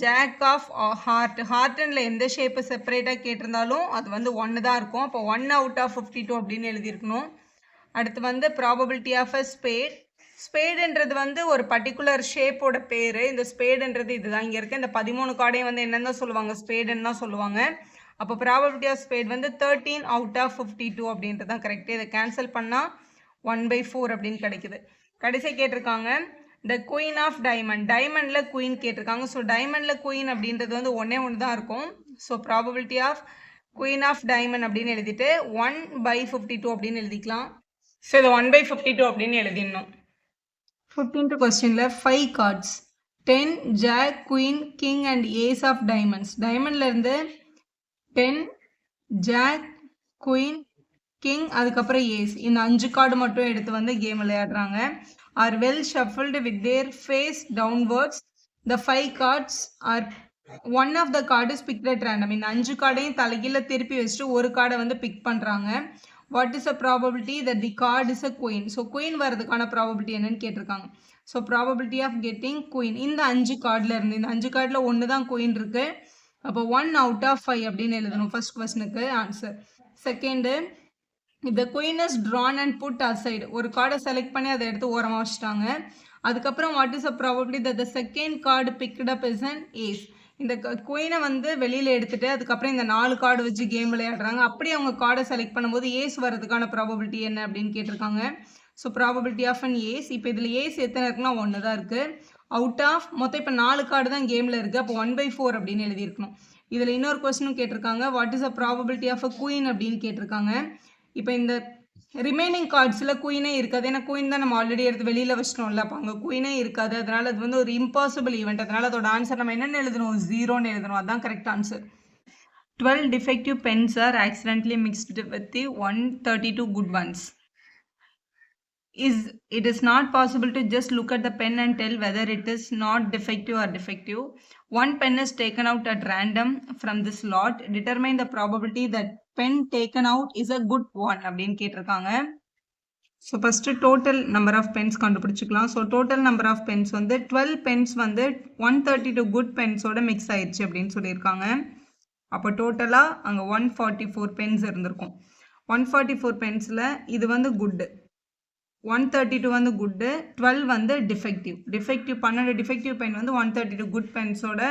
jack of ஹார்ட்ல எந்த ஷேப்பை செப்பரேட்டாக கேட்டிருந்தாலும் அது வந்து 1 தான் இருக்கும். அப்போ 1 அவுட் ஆஃப் 52 அப்படின்னு எழுதியிருக்கணும். அடுத்து வந்து ப்ராபபிலிட்டி ஆஃப் அ ஸ்பேட். ஸ்பேடுன்றது வந்து ஒரு பர்டிகுலர் ஷேப்போட பேர். இந்த ஸ்பேடுன்றது இதுதான். இங்கே இருக்க இந்த 13 கார்டையும் வந்து என்னன்னு தான் சொல்லுவாங்க, ஸ்பேடுன்னு தான் சொல்லுவாங்க. அப்போ ப்ராபபிலிட்டி ஆஃப் ஸ்பேட் வந்து 13 அவுட் ஆஃப் 52 அப்படின்றது தான் கரெக்டு. இதை கேன்சல் பண்ணால் 1/4 அப்படின்னு கிடைக்குது. கடைசி கேட்டிருக்காங்க த குயின் ஆஃப் டைமண்ட். டைமண்டில் குயின் கேட்டிருக்காங்க. ஸோ டைமண்டில் குயின் அப்படின்றது வந்து ஒன்று தான் இருக்கும். So probability of queen of diamond அப்படின்னு எழுதிட்டு 1/52 அப்படின்னு எழுதிக்கலாம். ஸோ இதை 1/52 அப்படின்னு எழுதிடணும். 15th கொஸ்டினில் 5 cards 10 jack, queen, king and ace of diamonds. டைமண்ட்லேருந்து 10 ஜாக், குயின், கிங், அதுக்கப்புறம் ஏஸ், இந்த 5 கார்டு மட்டும் எடுத்து வந்து கேம் விளையாடுறாங்க. are well shuffled with their face downwards. The 5 cards are one of the card is picked at random. இந்த 5 கார்டையும் தலைகீழ திருப்பி வச்சுட்டு ஒரு கார்டை வந்து பிக் பண்ணுறாங்க. What is a probability that the card is a queen. So queen வரதுக்கான probability என்னன்னு கேட்டிருக்காங்க. So probability of getting queen இந்த 5 கார்டில் இருந்து, இந்த 5 கார்டில் ஒன்று தான் குயின் இருக்குது. அப்போ 1 அவுட் ஆஃப் 5 அப்படின்னு எழுதணும் ஃபர்ஸ்ட் கொஸ்டினுக்கு ஆன்சர். செகண்டு, இந்த queen is drawn and put aside. ஒரு கார்டை செலக்ட் பண்ணி அதை எடுத்து ஓரமாக வச்சுட்டாங்க. அதுக்கப்புறம் what is a probability that the second card picked up is an ace. இந்த குயினை வந்து வெளியில் எடுத்துட்டு அதுக்கப்புறம் இந்த 4 கார்டு வச்சு கேம் விளையாடுறாங்க. அப்படி அவங்க கார்டை செலக்ட் பண்ணும்போது ஏஸ் வரதுக்கான ப்ராபபிலிட்டி என்ன அப்படின்னு கேட்டிருக்காங்க. So probability of an ace. இப்போ இதில் ஏஸ் எத்தனை இருக்குன்னா 1 தான் இருக்குது. அவுட் ஆஃப் மொத்தம் இப்போ 4 கார்டு தான் கேமில் இருக்குது. அப்போ 1/4 அப்படின்னு எழுதியிருக்கணும். இதில் இன்னொரு கொஸ்டினும் கேட்டிருக்காங்க. What is a probability of a queen அப்படின்னு கேட்டிருக்காங்க. இப்போ இந்த ரிமைனிங் கார்ட்ஸில் குயினே இருக்காது. ஏன்னா குயின் தான் நம்ம ஆல்ரெடி எடுத்து வெளியில் வச்சிட்டோம்ல. அப்போ அங்கே குயினே இருக்காது. அதனால் அது வந்து ஒரு இம்பாசிபிள் ஈவெண்ட். அதனால் அதோட ஆன்சர் நம்ம என்னென்னு எழுதணும், 0ன்னு எழுதணும். அதுதான் correct answer. 12 defective pens are accidentally mixed with the 132 good ones. It is not possible to just look at the pen and tell whether it is not defective or defective. One pen is taken out at random from this lot. Determine the probability that pen taken out is a good one அப்படின்னு கேட்டிருக்காங்க. So first total number of pens கண்டுபிடிச்சிக்கலாம். So total number of pens வந்து 12 Benz வந்து 132 good பென்ஸோட mix ஆயிடுச்சு அப்படின்னு சொல்லியிருக்காங்க. அப்போ டோட்டலாக அங்கே 144 பென்ஸ் இருந்திருக்கும். 144 பென்ஸில் இது வந்து குட்டு, 132 வந்து குட்டு, 12 வந்து டிஃபெக்டிவ். 12 டிஃபெக்டிவ் பென் வந்து 132 குட் பென்ஸோட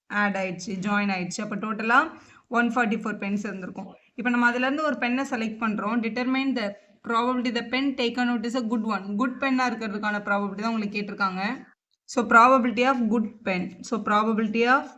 ஆட் ஆயிடுச்சு, ஜாயின் ஆயிடுச்சு. அப்போ டோட்டலாக 144 பென்ஸ் இருந்திருக்கும். இப்போ நம்ம அதுலேருந்து ஒரு பென்னை செலக்ட் பண்ணுறோம். Determine the probability the pen taken out is a good one. Good பென்னாக இருக்கிறதுக்கான ப்ராபபிலிட்டி தான் உங்களுக்கு கேட்டிருக்காங்க. So probability of good pen. So probability of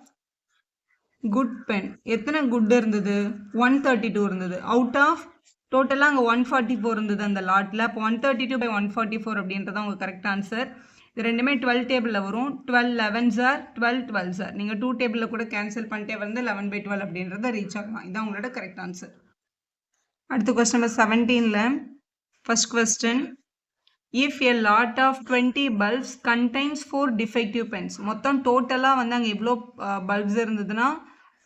good pen எத்தனை குட் இருந்தது, 132 இருந்தது. அவுட் ஆஃப் டோட்டலாக அங்கே 144 இருந்தது அந்த லாட்டில். அப்போ 132/144 அப்படின்றதான் உங்கள் கரெக்ட் ஆன்சர். இது ரெண்டுமே 12 டேபிளில் வரும். 12 11s ஆர் 12 12s ஆர். நீங்கள் 2 டேபிளில் கூட கேன்சல் பண்ணிட்டே வந்து 11/12 அப்படின்றத ரீச் ஆகலாம். இதுதான் உங்களோட கரெக்ட் ஆன்சர். அடுத்த கொஸ்டின் நம்பர் 17ல் first question, if a lot of 20 bulbs contains 4 defective pens. மொத்தம் டோட்டலாக வந்து அங்கே எவ்வளோ பல்ப்ஸ் இருந்ததுன்னா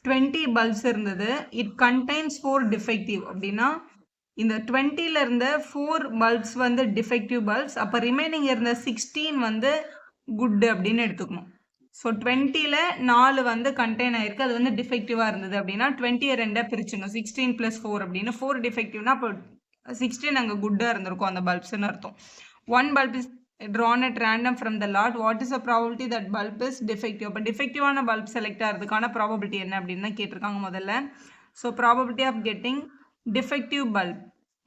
20 பல்ப்ஸ் இருந்தது. இட் கண்டைன்ஸ் 4 டிஃபெக்டிவ் அப்படின்னா இந்த 20ல இருந்த 4 பல்ப்ஸ் வந்து டிஃபெக்டிவ் பல்ப்ஸ். அப்போ ரிமைனிங் இருந்த 16 வந்து குட் அப்படின்னு எடுத்துக்கணும். ஸோ 20ல் 4 வந்து கண்டெயின் ஆயிருக்கு, அது வந்து டிஃபெக்டிவாக இருந்தது அப்படின்னா 20 ரெண்டாக பிரிச்சிடணும். 16 + 4 அப்படின்னு 4 டிஃபெக்டிவ்னா அப்போ 16 அங்கே குட்டாக இருந்திருக்கும் அந்த பல்ப்ஸ்ன்னு அர்த்தம். 1 bulb is drawn at random from the lot. What is the probability that bulb is defective? அப்போ டிஃபெக்டிவான பல்ப் செலக்ட் ஆகிறதுக்கான ப்ராபபிலிட்டி என்ன அப்படின்னு தான் கேட்டிருக்காங்க முதல்ல. So probability of getting defective bulb,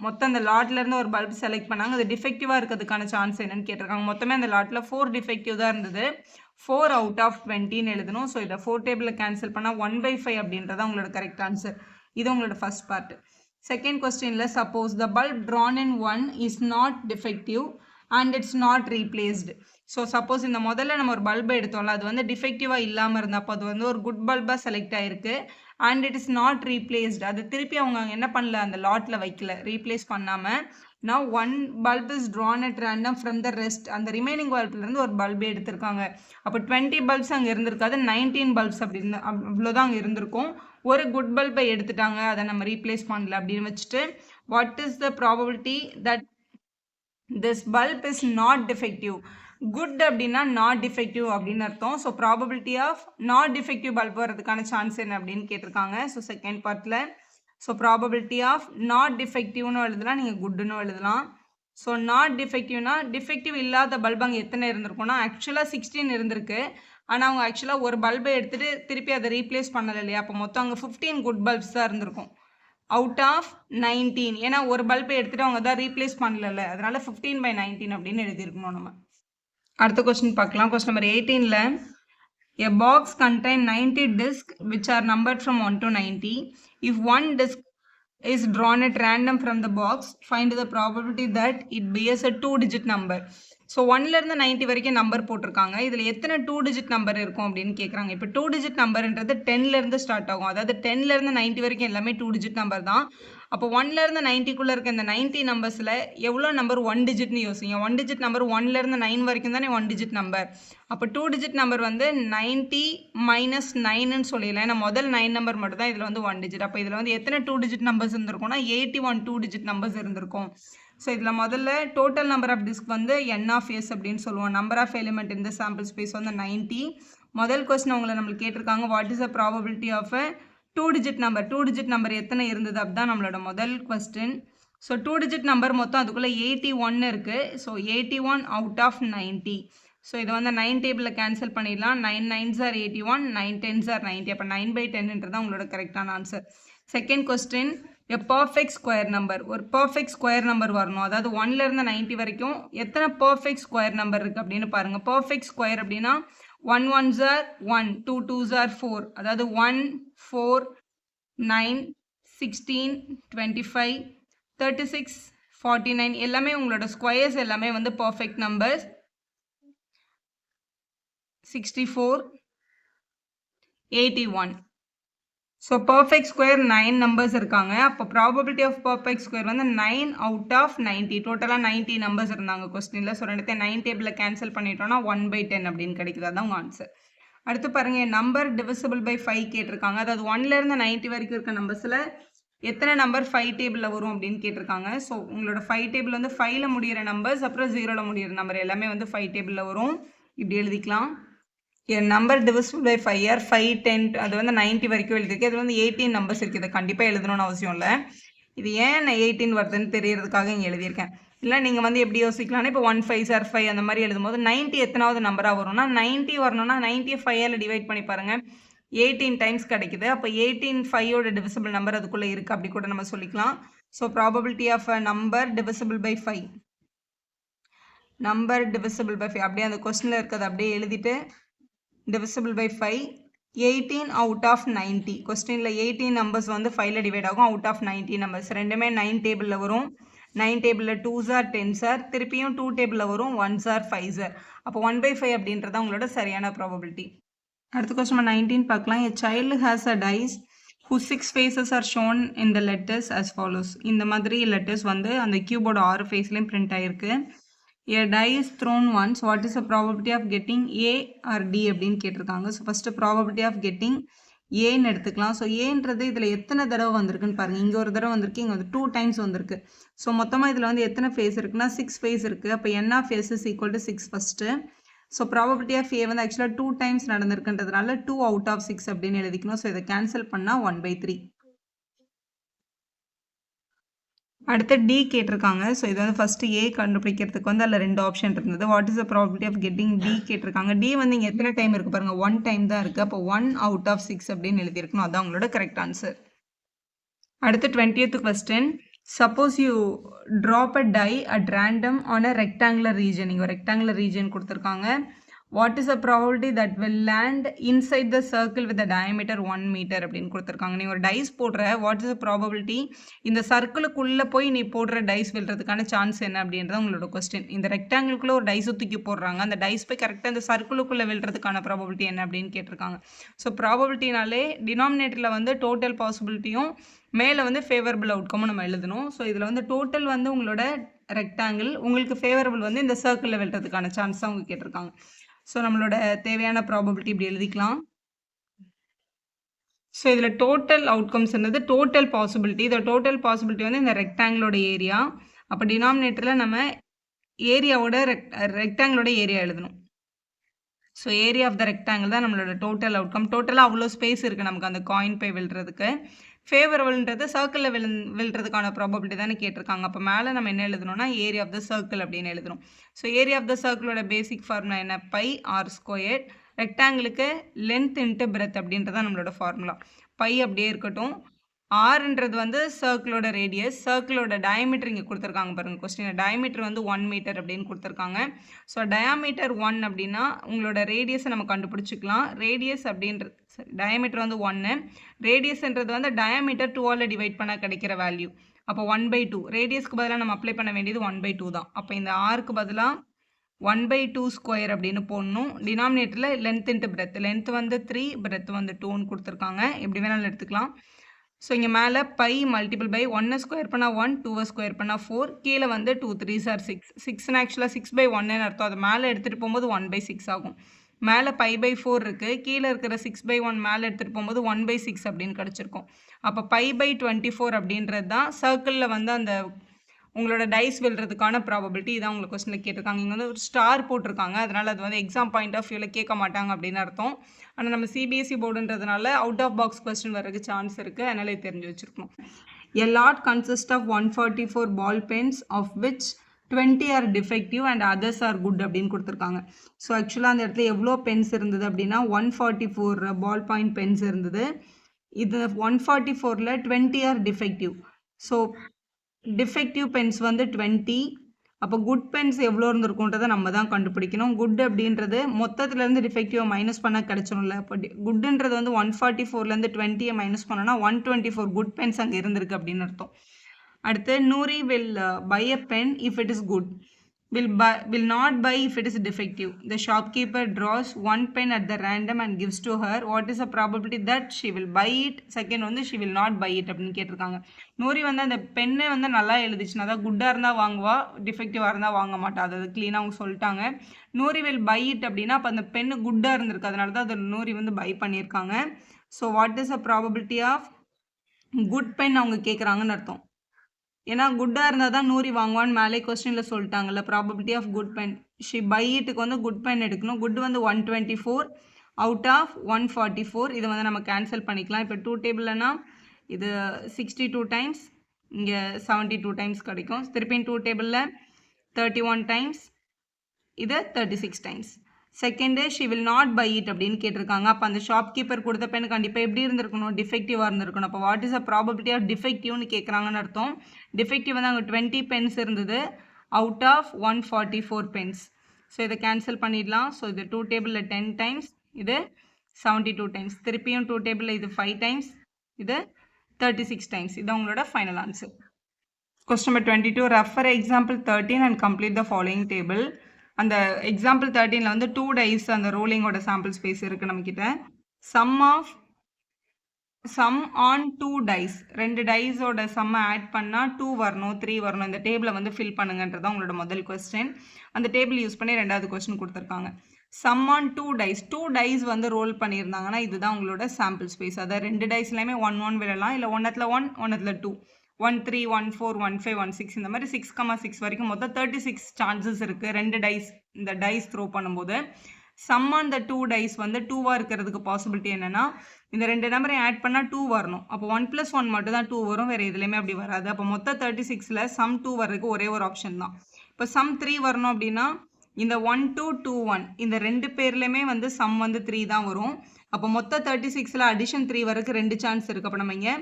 மொத்தம் அந்த லாட்லேருந்து ஒரு பல்ப் செலக்ட் பண்ணாங்க, அது டிஃபெக்டிவாக இருக்கிறதுக்கான சான்ஸ் என்னன்னு கேட்டிருக்காங்க. மொத்தமே அந்த லாட்டில் 4 டிஃபெக்டிவ் தான் இருந்தது. 4 அவுட் ஆஃப் 20ன்னு எழுதணும். ஸோ இதை 4 டேபிளில் கேன்சல் பண்ணால் 1/5 அப்படின்றத உங்களோட கரெக்ட் ஆன்சர். இது உங்களோட ஃபர்ஸ்ட் பார்ட். செகண்ட் கொஸ்டினில், suppose the bulb drawn in 1 is not defective and it's not replaced. So suppose இந்த முதல்ல நம்ம ஒரு பல்பை எடுத்தோம்ல, அது வந்து டிஃபெக்டிவாக இல்லாமல் இருந்தால் அப்போ அது வந்து ஒரு குட் பல்பாக செலக்ட் ஆயிருக்கு. And it is not replaced. அது திருப்பி அவங்க என்ன பண்ணல, அந்த லாட்டில் வைக்கல, ரீப்ளேஸ் பண்ணாமல். Now one bulb is drawn at random from the rest. அந்த ரிமைனிங் பல்ப்லேருந்து ஒரு பல்பே எடுத்திருக்காங்க. அப்போ 20 பல்ப்ஸ் அங்கே இருந்திருக்காது, 19 பல்ப்ஸ் அப்படின்னு அவ்வளோதான் அங்கே இருந்திருக்கும். ஒரு குட் பல்பை எடுத்துட்டாங்க, அதை நம்ம ரீப்ளேஸ் பண்ணல அப்படின்னு வச்சுட்டு, what is the probability that this bulb is not defective? Good அப்படின்னா நாட் டிஃபெக்டிவ் அப்படின்னு அர்த்தம். So probability of not defective bulb வரதுக்கான சான்ஸ் என்ன அப்படின்னு கேட்டிருக்காங்க. ஸோ செகண்ட் பார்ட்டில் ஸோ ப்ராபபிலிட்டி ஆஃப் நாட் டிஃபெக்டிவ்னு எழுதலாம், நீங்கள் குட்டுன்னு எழுதலாம். ஸோ நாட் டிஃபெக்டிவ்னா டிஃபெக்டிவ் இல்லாத பல்ப் அங்கே எத்தனை இருந்திருக்கும்னா ஆக்சுவலாக 16 இருந்திருக்கு. ஆனால் அவங்க ஆக்சுவலாக ஒரு பல்பை எடுத்துகிட்டு திருப்பி அதை ரீப்ளேஸ் பண்ணலை இல்லையா, அப்போ மொத்தம் அங்கே 15 குட் பல்ப்ஸ் தான் இருந்திருக்கும் அவுட் ஆஃப் 19. ஏன்னா ஒரு பல்பை எடுத்துகிட்டு அவங்க தான் ரீப்ளேஸ் பண்ணல, அதனால 15/19 அப்படின்னு எழுதியிருக்கணும் நம்ம. அடுத்த கொஸ்டின் பார்க்கலாம். கொஸ்டின் நம்பர் 18ல a box contain 90 discs which are numbered from 1 to 90. If one disc is drawn at random from the box, find the probability that it bears a 2-digit number. So 1லேருந்து 90 வரைக்கும் number போட்டிருக்காங்க. இதில் எத்தனை 2-digit number இருக்கும் அப்படின்னு கேட்குறாங்க. இப்போ 2-digit நம்பர்ன்றது 10லேருந்து start ஆகும். அதாவது 10லேருந்து 90 வரைக்கும் எல்லாமே 2-digit நம்பர் தான். அப்போ 1லேருந்து 90க்குள்ளே இருக்க இந்த 90 நம்பர்ஸில் எவ்வளோ நம்பர் 1 டிஜிட்னு யோசிங்க. 1 டிஜிட் நம்பர் 1லேருந்து 9 வரைக்கும் தானே 1 டிஜிட் நம்பர். அப்போ 2-digit நம்பர் வந்து 90 - 9ன்னு சொல்லிடலாம். ஏன்னா முதல் 9 நம்பர் மட்டும் தான் இதில் வந்து 1 டிஜிட். அப்போ இதில் வந்து எத்தனை 2-digit நம்பர்ஸ் இருந்திருக்கும்னா 81 2-digit நம்பர்ஸ் இருந்திருக்கும். ஸோ இதில் முதல்ல டோட்டல் நம்பர் ஆஃப் டிஸ்க் வந்து n(s) அப்படின்னு சொல்லுவோம். நம்பர் ஆஃப் எலிமெண்ட் இந்த சாம்பிள் ஸ்பேஸ் வந்து 90. முதல் கொஸ்டின் அவங்களை நம்மளுக்கு கேட்டிருக்காங்க, what is the probability of a 2-digit number. 2-digit number எத்தனை இருந்தது அப்படிதான் நம்மளோட முதல் கொஸ்டின். ஸோ 2-digit நம்பர் மொத்தம் அதுக்குள்ளே 81 இருக்குது. So 81 out of 90. ஸோ இதை வந்து 9 டேபிளில் கேன்சல் பண்ணிடலாம். 9 9s are 81, 9 10s are 90. அப்போ 9/10ன்றது உங்களோட கரெக்டான answer. Second question, a perfect square number. ஒரு perfect square number வரணும். அதாவது 1லேருந்து 90 வரைக்கும் எத்தனை perfect square number இருக்குது அப்படின்னு பாருங்கள். perfect square அப்படின்னா 1 1s are 1, 2 2s are 4. அதாவது 1 4 9 16 25 36 49 எல்லாமே உங்களோட ஸ்கொயர்ஸ் எல்லாமே வந்து perfect numbers. 64 81. So perfect square 9 numbers இருக்காங்க. அப்போ ப்ராபபிலிட்டி ஆஃப் பர்ஃபெக்ட் ஸ்கொயர் வந்து 9 அவுட் ஆஃப் 90. டோட்டலாக 90 நம்பர்ஸ் இருந்தாங்க கொஸ்டினில். ஸோ ரெண்டுத்தையும் 9 டேபிளில் கேன்சல் பண்ணிட்டோம்னா 1/10 அப்படின்னு கிடைக்குது. அதான் உங்கள் ஆன்சர். அடுத்து பாருங்கள், நம்பர் டிவிசிபிள் பை 5 கேட்டிருக்காங்க. அதாவது 1லேருந்து 90 வரைக்கும் இருக்க நம்பர்ஸில் எத்தனை நம்பர் 5 டேபிளில் வரும் அப்படின்னு கேட்டிருக்காங்க. ஸோ உங்களோட 5 டேபிள் வந்து 5ல் முடிகிற நம்பர்ஸ் அப்புறம் 0ல் முடிகிற நம்பர் எல்லாமே வந்து 5 டேபிளில் வரும். இப்படி எழுதிக்கலாம். An number divisible by 5 R 5 10 அது வந்து 90 வரைக்கும் எழுதிருக்கு. அது வந்து 18 நம்பர்ஸ் இருக்குது. இதை கண்டிப்பாக எழுதணும்னு அவசியம் இல்லை. இது ஏன் 18 வருதுன்னு தெரியறதுக்காக இங்கே எழுதியிருக்கேன். இல்லை நீங்கள் வந்து எப்படி யோசிக்கலாம்னா இப்போ 1 5s are 5 அந்த மாதிரி எழுதும்போது 90 எத்தனாவது நம்பராக வரும்னா 90 வரணும்னா 90 5ஆல் டிவைட் பண்ணி பாருங்கள், 18 டைம்ஸ் கிடைக்குது. அப்போ 18 5ஓட டிவிசிபிள் நம்பர் அதுக்குள்ளே இருக்குது அப்படி கூட நம்ம சொல்லிக்கலாம். So probability of a number divisible by 5, number divisible by 5 அப்படியே அந்த கொஸ்டினில் இருக்கிறது அப்படியே எழுதிட்டு divisible by 5, 18 out of 90. கொஸ்டினில் 18 நம்பர்ஸ் வந்து 5ல் டிவைட் ஆகும். அவுட் ஆஃப் 90 நம்பர்ஸ் ரெண்டுமே 9 டேபிளில் வரும். 9 டேபிளில் 2s are 10s are, திருப்பியும் 2 டேபிளில் வரும் 1s are 5s are. அப்போ 1/5 அப்படின்றத உங்களோட சரியான ப்ராபபிலிட்டி. அடுத்த கொஸ்டின் 19 பார்க்கலாம். a child has a dice whose 6 faces are shown in the letters as follows. இந்த மாதிரி லெட்டர்ஸ் வந்து அந்த கியூபோட 6 ஃபேஸ்லையும் பிரிண்ட் ஆகிருக்கு. A die is thrown once. What is the probability of getting A or D அப்படின்னு கேட்டிருக்காங்க. So first probability of getting ஏன்னு எடுத்துக்கலாம். So ஏன்றது இதில் எத்தனை தடவை வந்திருக்குன்னு பாருங்கள். இங்கே ஒரு தடவை வந்திருக்கு, இங்கே வந்து 2 டைம்ஸ் வந்திருக்கு. ஸோ மொத்தமாக இதில் வந்து எத்தனை ஃபேஸ் இருக்குன்னா 6 ஃபேஸ் இருக்குது. அப்போ n(s) = 6 first. So probability of A வந்து ஆக்சுவலாக 2 டைம்ஸ் நடந்திருக்குன்றதுனால 2 அவுட் ஆஃப் 6 அப்படின்னு எழுதிக்கணும். ஸோ இதை கேன்சல் பண்ணால் 1/3. அடுத்து டி கேட்டிருக்காங்க. ஸோ இது வந்து ஃபஸ்ட்டு ஏ கண்டுபிடிக்கிறதுக்கு வந்து அதில் 2 ஆப்ஷன் இருந்தது. What is the probability of getting D கேட்டிருக்காங்க. டி வந்து இங்கே எத்தனை டைம் இருக்குது பாருங்கள், 1 டைம் தான் இருக்குது. அப்போ 1 அவுட் ஆஃப் 6 அப்படின்னு எழுதியிருக்கணும். அதான் உங்களோட கரெக்ட் ஆன்சர். அடுத்து 20th question, suppose you drop a die at random on a rectangular region. இங்கே ரெக்டாங்குலர் ரீஜன் கொடுத்துருக்காங்க. What is the probability that will land inside the circle with diameter 1 metre அப்படின்னு கொடுத்துருக்காங்க. நீ ஒரு டைஸ் போடுற, what is the probability இந்த சர்க்கிளுக்குள்ளே போய் நீ போடுற டைஸ் விழுறதுக்கான சான்ஸ் என்ன அப்படின்றது உங்களோட கொஸ்டின். இந்த ரெக்டாங்கிள்குள்ளே ஒரு டைஸை தூக்கி போடுறாங்க, அந்த டைஸ் போய் கரெக்டாக இந்த சர்க்கிளுக்குள்ளே விழுறதுக்கான ப்ராபபிலிட்டி என்ன அப்படின்னு கேட்டிருக்காங்க. ஸோ ப்ராபபிலிட்டினாலே டினாமினேட்டரில் வந்து டோட்டல் பாசிபிலிட்டியும் மேலே வந்து ஃபேவரபிள் அவுட்கமும் நம்ம எழுதணும். ஸோ இதில் வந்து டோட்டல் வந்து உங்களோட ரெக்டாங்கிள், உங்களுக்கு ஃபேவரபிள் வந்து இந்த சர்க்கிளில் விழுறதுக்கான சான்ஸ் தான் அவங்க கேட்டிருக்காங்க. ஸோ நம்மளோட தேவையான ப்ராபபிலிட்டி இப்படி எழுதிக்கலாம். ஸோ இதில் டோட்டல் அவுட்கம்ஸ்ன்றது டோட்டல் பாசிபிலிட்டி. இந்த டோட்டல் பாசிபிலிட்டி வந்து இந்த ரெக்டாங்கிளோட ஏரியா. அப்போ டினாமினேட்டரில் நம்ம ஏரியாவோட ரெக்டாங்கிளோட ஏரியா எழுதணும். So area of the rectangle தான் நம்மளோட டோட்டல் அவுட்கம். டோட்டலாக அவ்வளோ ஸ்பேஸ் இருக்குது நமக்கு அந்த காயின் பை விழுறதுக்கு. ஃபேவரபிள்ன்றது சர்க்கிளில் விழுறதுக்கான ப்ராபபிலிட்டி தானே கேட்டிருக்காங்க. அப்போ மேலே நம்ம என்ன எழுதணும்னா ஏரியா ஆஃப் த சர்க்கிள் அப்படின்னு எழுதணும். ஸோ ஏரியா ஆஃப் த சர்க்கிளோட பேசிக் ஃபார்முலா என்ன? Pi r square. ரெக்டாங்கிளுக்கு லென்த் இன்ட்டு பிரெத் அப்படின்றது தான் நம்மளோட ஃபார்முலா. பை அப்படியே இருக்கட்டும். ஆர்ன்றது வந்து சர்க்கிளோட ரேடியஸ், சர்க்கிளோட டயமீட்டர் இங்கே கொடுத்துருக்காங்க பாருங்கள் கொஸ்டின். டயமீட்டர் வந்து 1 மீட்டர் அப்படின்னு கொடுத்துருக்காங்க. ஸோ டயாமீட்டர் 1 அப்படின்னா உங்களோட ரேடியஸை நம்ம கண்டுபிடிச்சிக்கலாம். ரேடியஸ் அப்படின்றது டயமீட்டர் வந்து 1, ரேடியஸ்ன்றது வந்து டயாமீட்டர் 2ஆல் டிவைட் பண்ணால் கிடைக்கிற வேல்யூ. அப்போ 1/2. ரேடியஸ்க்கு பதிலாக நம்ம அப்ளை பண்ண வேண்டியது 1/2 தான். அப்போ இந்த ஆருக்கு பதிலாக 1/2 ஸ்கொயர் அப்படின்னு போடணும். டினாமினேட்டரில் லென்த் இன்ட்டு பிரெத், லென்த் வந்து 3, பிரெத் வந்து 2ன்னு கொடுத்துருக்காங்க. எப்படி வேணாலும் எடுத்துக்கலாம். ஸோ இங்கே மேலே பை மல்டிபிள் பை 1 ஸ்கொயர் பண்ணால் 1, 2 ஸ்கொயர் பண்ணால் 4, கீழே வந்து 2 3s are 6. 6ன்னு ஆக்சுவலாக 6/1ன்னு அர்த்தம். அது மேலே எடுத்துகிட்டு போகும்போது 1/6 ஆகும். மேலே π/4 இருக்குது, கீழே இருக்கிற 6/1 மேலே எடுத்துகிட்டு போகும்போது 1/6 அப்படின்னு கிடச்சிருக்கும். அப்போ π/24 அப்படின்றது தான் சர்க்கிளில் வந்து அந்த உங்களோட டைஸ் விழுறதுக்கான ப்ராபபிலிட்டி. இதான் உங்களுக்கு கொஸ்டினில் கேட்டிருக்காங்க. இங்கே வந்து ஒரு ஸ்டார் போட்டிருக்காங்க, அதனால் அது வந்து எக்ஸாம் பாயிண்ட் ஆஃப் வியூவில் கேட்க மாட்டாங்க அப்படின்னு அர்த்தம். ஆனால் நம்ம சிபிஎஸ்சி போர்டுன்றதுனால அவுட் ஆஃப் பாக்ஸ் கொஸ்டின் வர்றதுக்கு சான்ஸ் இருக்குது, அதனால் இது தெரிஞ்சு வச்சுருக்கணும். A lot consists of 144 ball pens of which 20 are defective and others are good அப்படின்னு கொடுத்துருக்காங்க. ஸோ ஆக்சுவலாக அந்த இடத்துல எவ்வளோ பென்ஸ் இருந்தது அப்படின்னா 144 பால் பாயிண்ட் பென்ஸ் இருந்தது. இது 144ல் 20 are defective. So defective pens வந்து 20. அப்போ குட் பென்ஸ் எவ்வளோ இருந்திருக்குன்றதை நம்ம தான் கண்டுபிடிக்கணும். குட் அப்படின்றது மொத்தத்துலேருந்து டிஃபெக்டிவை மைனஸ் பண்ண கிடச்சிடும்ல. இப்போ குட்ன்றது வந்து 144லேருந்து 20 மைனஸ் பண்ணோன்னா 124 குட் பென்ஸ் அங்கே இருந்திருக்கு அப்படின்னு அர்த்தம். அடுத்து Nuri will buy a pen if it is good, will not buy if it is defective. The shopkeeper draws one pen at the random and gives to her. What is the probability that she will buy it? Second வந்து she will not buy it அப்படின்னு கேட்டிருக்காங்க. நூரி வந்து அந்த பெண்ணை வந்து நல்லா எழுதிச்சுன்னா தான் குட்டாக இருந்தால் வாங்குவா, டிஃபெக்டிவாக இருந்தால் வாங்க மாட்டா. அது க்ளீனாக அவங்க சொல்லிட்டாங்க. நூரி வில் பை இட் அப்படின்னா அப்போ அந்த பெண்ணு குட்டாக இருந்திருக்கு, அதனால தான் அது நூரி வந்து பை பண்ணியிருக்காங்க. So what is the probability of good pen அவங்க கேட்குறாங்கன்னு அர்த்தம். ஏன்னா குட்டாக இருந்தால் தான் நூரி வாங்குவான்னு மேலே கொஸ்டினில் சொல்லிட்டாங்கல்ல. Probability of good pen, she buy இட்டுக்கு வந்து குட் பென் எடுக்கணும். குட் வந்து 124 அவுட் ஆஃப் 144. இதை வந்து நம்ம கேன்சல் பண்ணிக்கலாம். இப்போ 2 டேபிள்னா இது 62 டைம்ஸ், இங்கே 72 டைம்ஸ் கிடைக்கும். திருப்பியும் 2 டேபிளில் 31 டைம்ஸ், இது 36 times. Second she will not buy it அப்படின்னு கேட்டிருக்காங்க. அப்போ அந்த ஷாப்கீப்பர் கொடுத்த பென் கண்டிப்பாக எப்படி இருந்திருக்கணும்? டிஃபெக்டிவாக இருந்திருக்கணும். அப்போ what is a probability of டிஃபெக்டிவ்னு கேட்குறாங்கன்னு அர்த்தம். டிஃபெக்டிவ் வந்து அங்கே 20 பென்ஸ் இருந்தது அவுட் ஆஃப் 144 பென்ஸ். ஸோ இதை கேன்சல் பண்ணிடலாம். ஸோ இது 2 டேபிளில் 10 டைம்ஸ், இது 72 டைம்ஸ். திருப்பியும் 2 டேபிளில் இது 5 டைம்ஸ், இது 36 டைம்ஸ். இது உங்களோட final answer. Question number 22. Refer example 13 and complete the following table. அந்த எக்ஸாம்பிள் 13ல் வந்து 2 டைஸ் அந்த ரோலிங்கோட சாம்பிள் ஸ்பேஸ் இருக்குது நம்மக்கிட்ட. சம் ஆன் 2 டைஸ், 2 டைஸோட சம்மை ஆட் பண்ணால் 2 வரணும், 3 வரணும். இந்த டேபிளை வந்து ஃபில் பண்ணுங்கன்றதான் உங்களோட முதல் கொஸ்டின். அந்த டேபிள் யூஸ் பண்ணி ரெண்டாவது கொஸ்டின் கொடுத்துருக்காங்க. சம் ஆன் 2 டைஸ், 2 டைஸ் வந்து ரோல் பண்ணியிருந்தாங்கன்னா இதுதான் உங்களோட சாம்பிள் ஸ்பேஸ். அதாவது 2 டைஸ்லையுமே 1 1 விழலாம், இல்லை ஒன்றத்தில் 1 ஒன்றத்தில் 2, 1 3 1 4 1 5 1 6 இந்த மாதிரி 6,6 வரைக்கும் மொத்தம் 36 சான்சஸ் இருக்குது 2 டைஸ் இந்த டைஸ் த்ரோ பண்ணும்போது. சம் ஆன் த 2 டைஸ் வந்து 2வாக இருக்கிறதுக்கு பாசிபிலிட்டி என்னென்னா இந்த 2 நம்பரை ஆட் பண்ணால் 2 வரணும். அப்போ 1 + 1 மட்டும் தான் 2 வரும், வேறு எதுலேயுமே அப்படி வராது. அப்போ மொத்தம் 36ல் சம் 2 வர்றதுக்கு ஒரே ஒரு ஆப்ஷன் தான். இப்போ சம் 3 வரணும் அப்படின்னா இந்த 1 2 2 1 இந்த 2 பேர்லையுமே வந்து சம் வந்து 3 தான் வரும். அப்போ மொத்தம் 36ல் அடிஷன் 3 வர்றதுக்கு 2 சான்ஸ் இருக்குது. அப்போ நம்ம இங்கே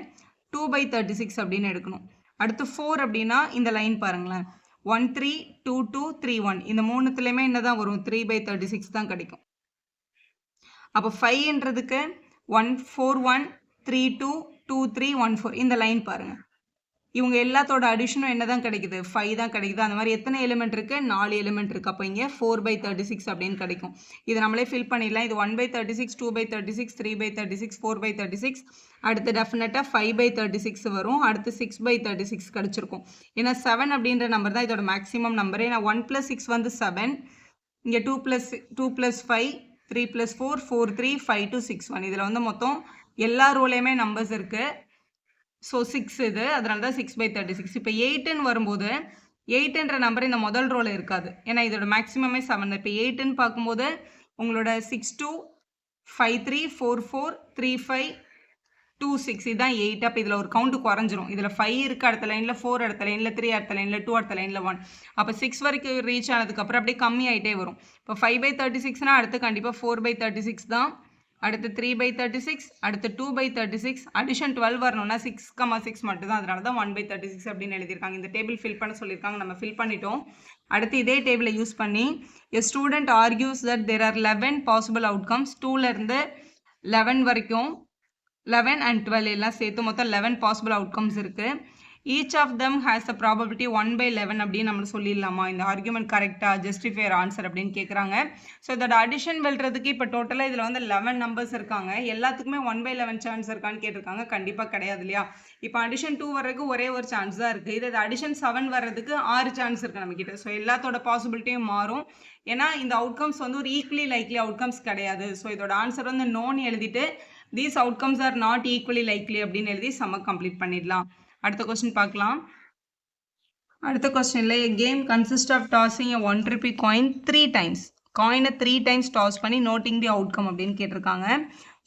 2/36 அப்படின்னு எடுக்கணும். அடுத்து 4 அப்படின்னா இந்த லைன் பாருங்களேன், 1 3 2 2 3 1 இந்த மூணுத்துலையுமே என்ன தான் வரும் 3/36 தான் கிடைக்கும். அப்போ 5ன்றதுக்கு 1 4 1 3 2 2 3 1 4 இந்த லைன் பாருங்கள். இவங்க எல்லாத்தோட அடிஷனும் என்ன தான் கிடைக்குது 5 தான் கிடைக்குது. அந்த மாதிரி எத்தனை எலிமெண்ட் இருக்குது 4 எலிமெண்ட் இருக்குது. அப்போ இங்கே 4/36 அப்படின்னு கிடைக்கும். இது நம்மளே ஃபில் பண்ணிடலாம். இது 1/36 2/36 3/36 4/36 அடுத்து டெஃபினட்டாக 5/36 வரும். அடுத்து 6/36 கிடச்சிருக்கும். ஏன்னா 7 அப்படின்ற நம்பர் தான் இதோட மேக்ஸிமம் நம்பர். ஏன்னா 1 + 6 வந்து 7, இங்கே 2 + 5 3 + 4 4 3 5 2 6 1 இதில் வந்து மொத்தம் எல்லா ரோலையுமே நம்பர்ஸ் இருக்குது. ஸோ 6 இது, அதனால தான் 6/36. இப்போ 8ன்னு வரும்போது 8ன்ற நம்பர் இந்த முதல் ரோவில் இருக்காது. ஏன்னா இதோட மேக்ஸிமமே 7. இப்போ 8ன்னு பார்க்கும்போது உங்களோட 6 2 5 3 4 4 3 5 2 6 இதுதான் 8. அப்போ இதில் ஒரு கவுண்ட் குறைஞ்சிரும். இதில் 5 இருக்குது அடுத்த லைனில், 4 அடுத்த லைனில், 3 அடுத்த லைனில், 2 அடுத்த லைனில் 1. அப்போ 6 வரைக்கும் ரீச் ஆனதுக்கப்புறம் அப்படியே கம்மி ஆகிட்டே வரும். இப்போ 5/36னால் அடுத்து கண்டிப்பாக 4/36 தான். அடுத்து 3/36, அடுத்து 2/36, அடிஷன் 12 வரணும்னா 6,6 மட்டும் தான். அதனால தான் 1/36 அப்படின்னு எழுதியிருக்காங்க. இந்த டேபிள் ஃபில் பண்ண சொல்லியிருக்காங்க, நம்ம ஃபில் பண்ணிட்டோம். அடுத்து இதே டேபிளை யூஸ் பண்ணி a student argues that there are 11 possible outcomes. 2லேருந்து 11 வரைக்கும் 11 and 12 எல்லாம் சேர்த்து மொத்தம் 11 possible outcomes இருக்குது. each of them has a probability 1/11 அப்படின்னு நம்ம சொல்லிடலாமா? இந்த ஆர்குமெண்ட் கரெக்டாக ஜஸ்டிஃபையர் ஆன்சர் அப்படின்னு கேட்குறாங்க. ஸோ இதோட அடிஷன் வெல்றதுக்கு இப்போ டோட்டலாக இதில் வந்து 11 நம்பர்ஸ் இருக்காங்க. எல்லாத்துக்குமே 1/11 சான்ஸ் இருக்கான்னு கேட்டிருக்காங்க. கண்டிப்பாக கிடையாது இல்லையா? இப்போ அடிஷன் 2 வர்றதுக்கு ஒரே ஒரு சான்ஸ் தான் இருக்குது. இது அடிஷன் 7 வர்றதுக்கு 6 சான்ஸ் இருக்குது நம்மக்கிட்ட. ஸோ எல்லாத்தோட பாசிபிலிட்டியும் மாறும். ஏன்னா இந்த அவுட்கம்ஸ் வந்து ஒரு ஈக்குவலி லைக்லி அவுட்கம்ஸ் கிடையாது. ஸோ இதோட ஆன்சர் வந்து நோன்னு எழுதிட்டு these outcomes are not equally likely அப்படின்னு எழுதி சம்ம கம்ப்ளீட் பண்ணிடலாம். அடுத்த கொஸ்டின் பார்க்கலாம். அடுத்த கொஸ்டினில் a game consists of tossing a 1 rupee coin 3 times. காயினை 3 times டாஸ் பண்ணி நோட்டிங் தி அவுட்கம் அப்படின்னு கேட்டிருக்காங்க.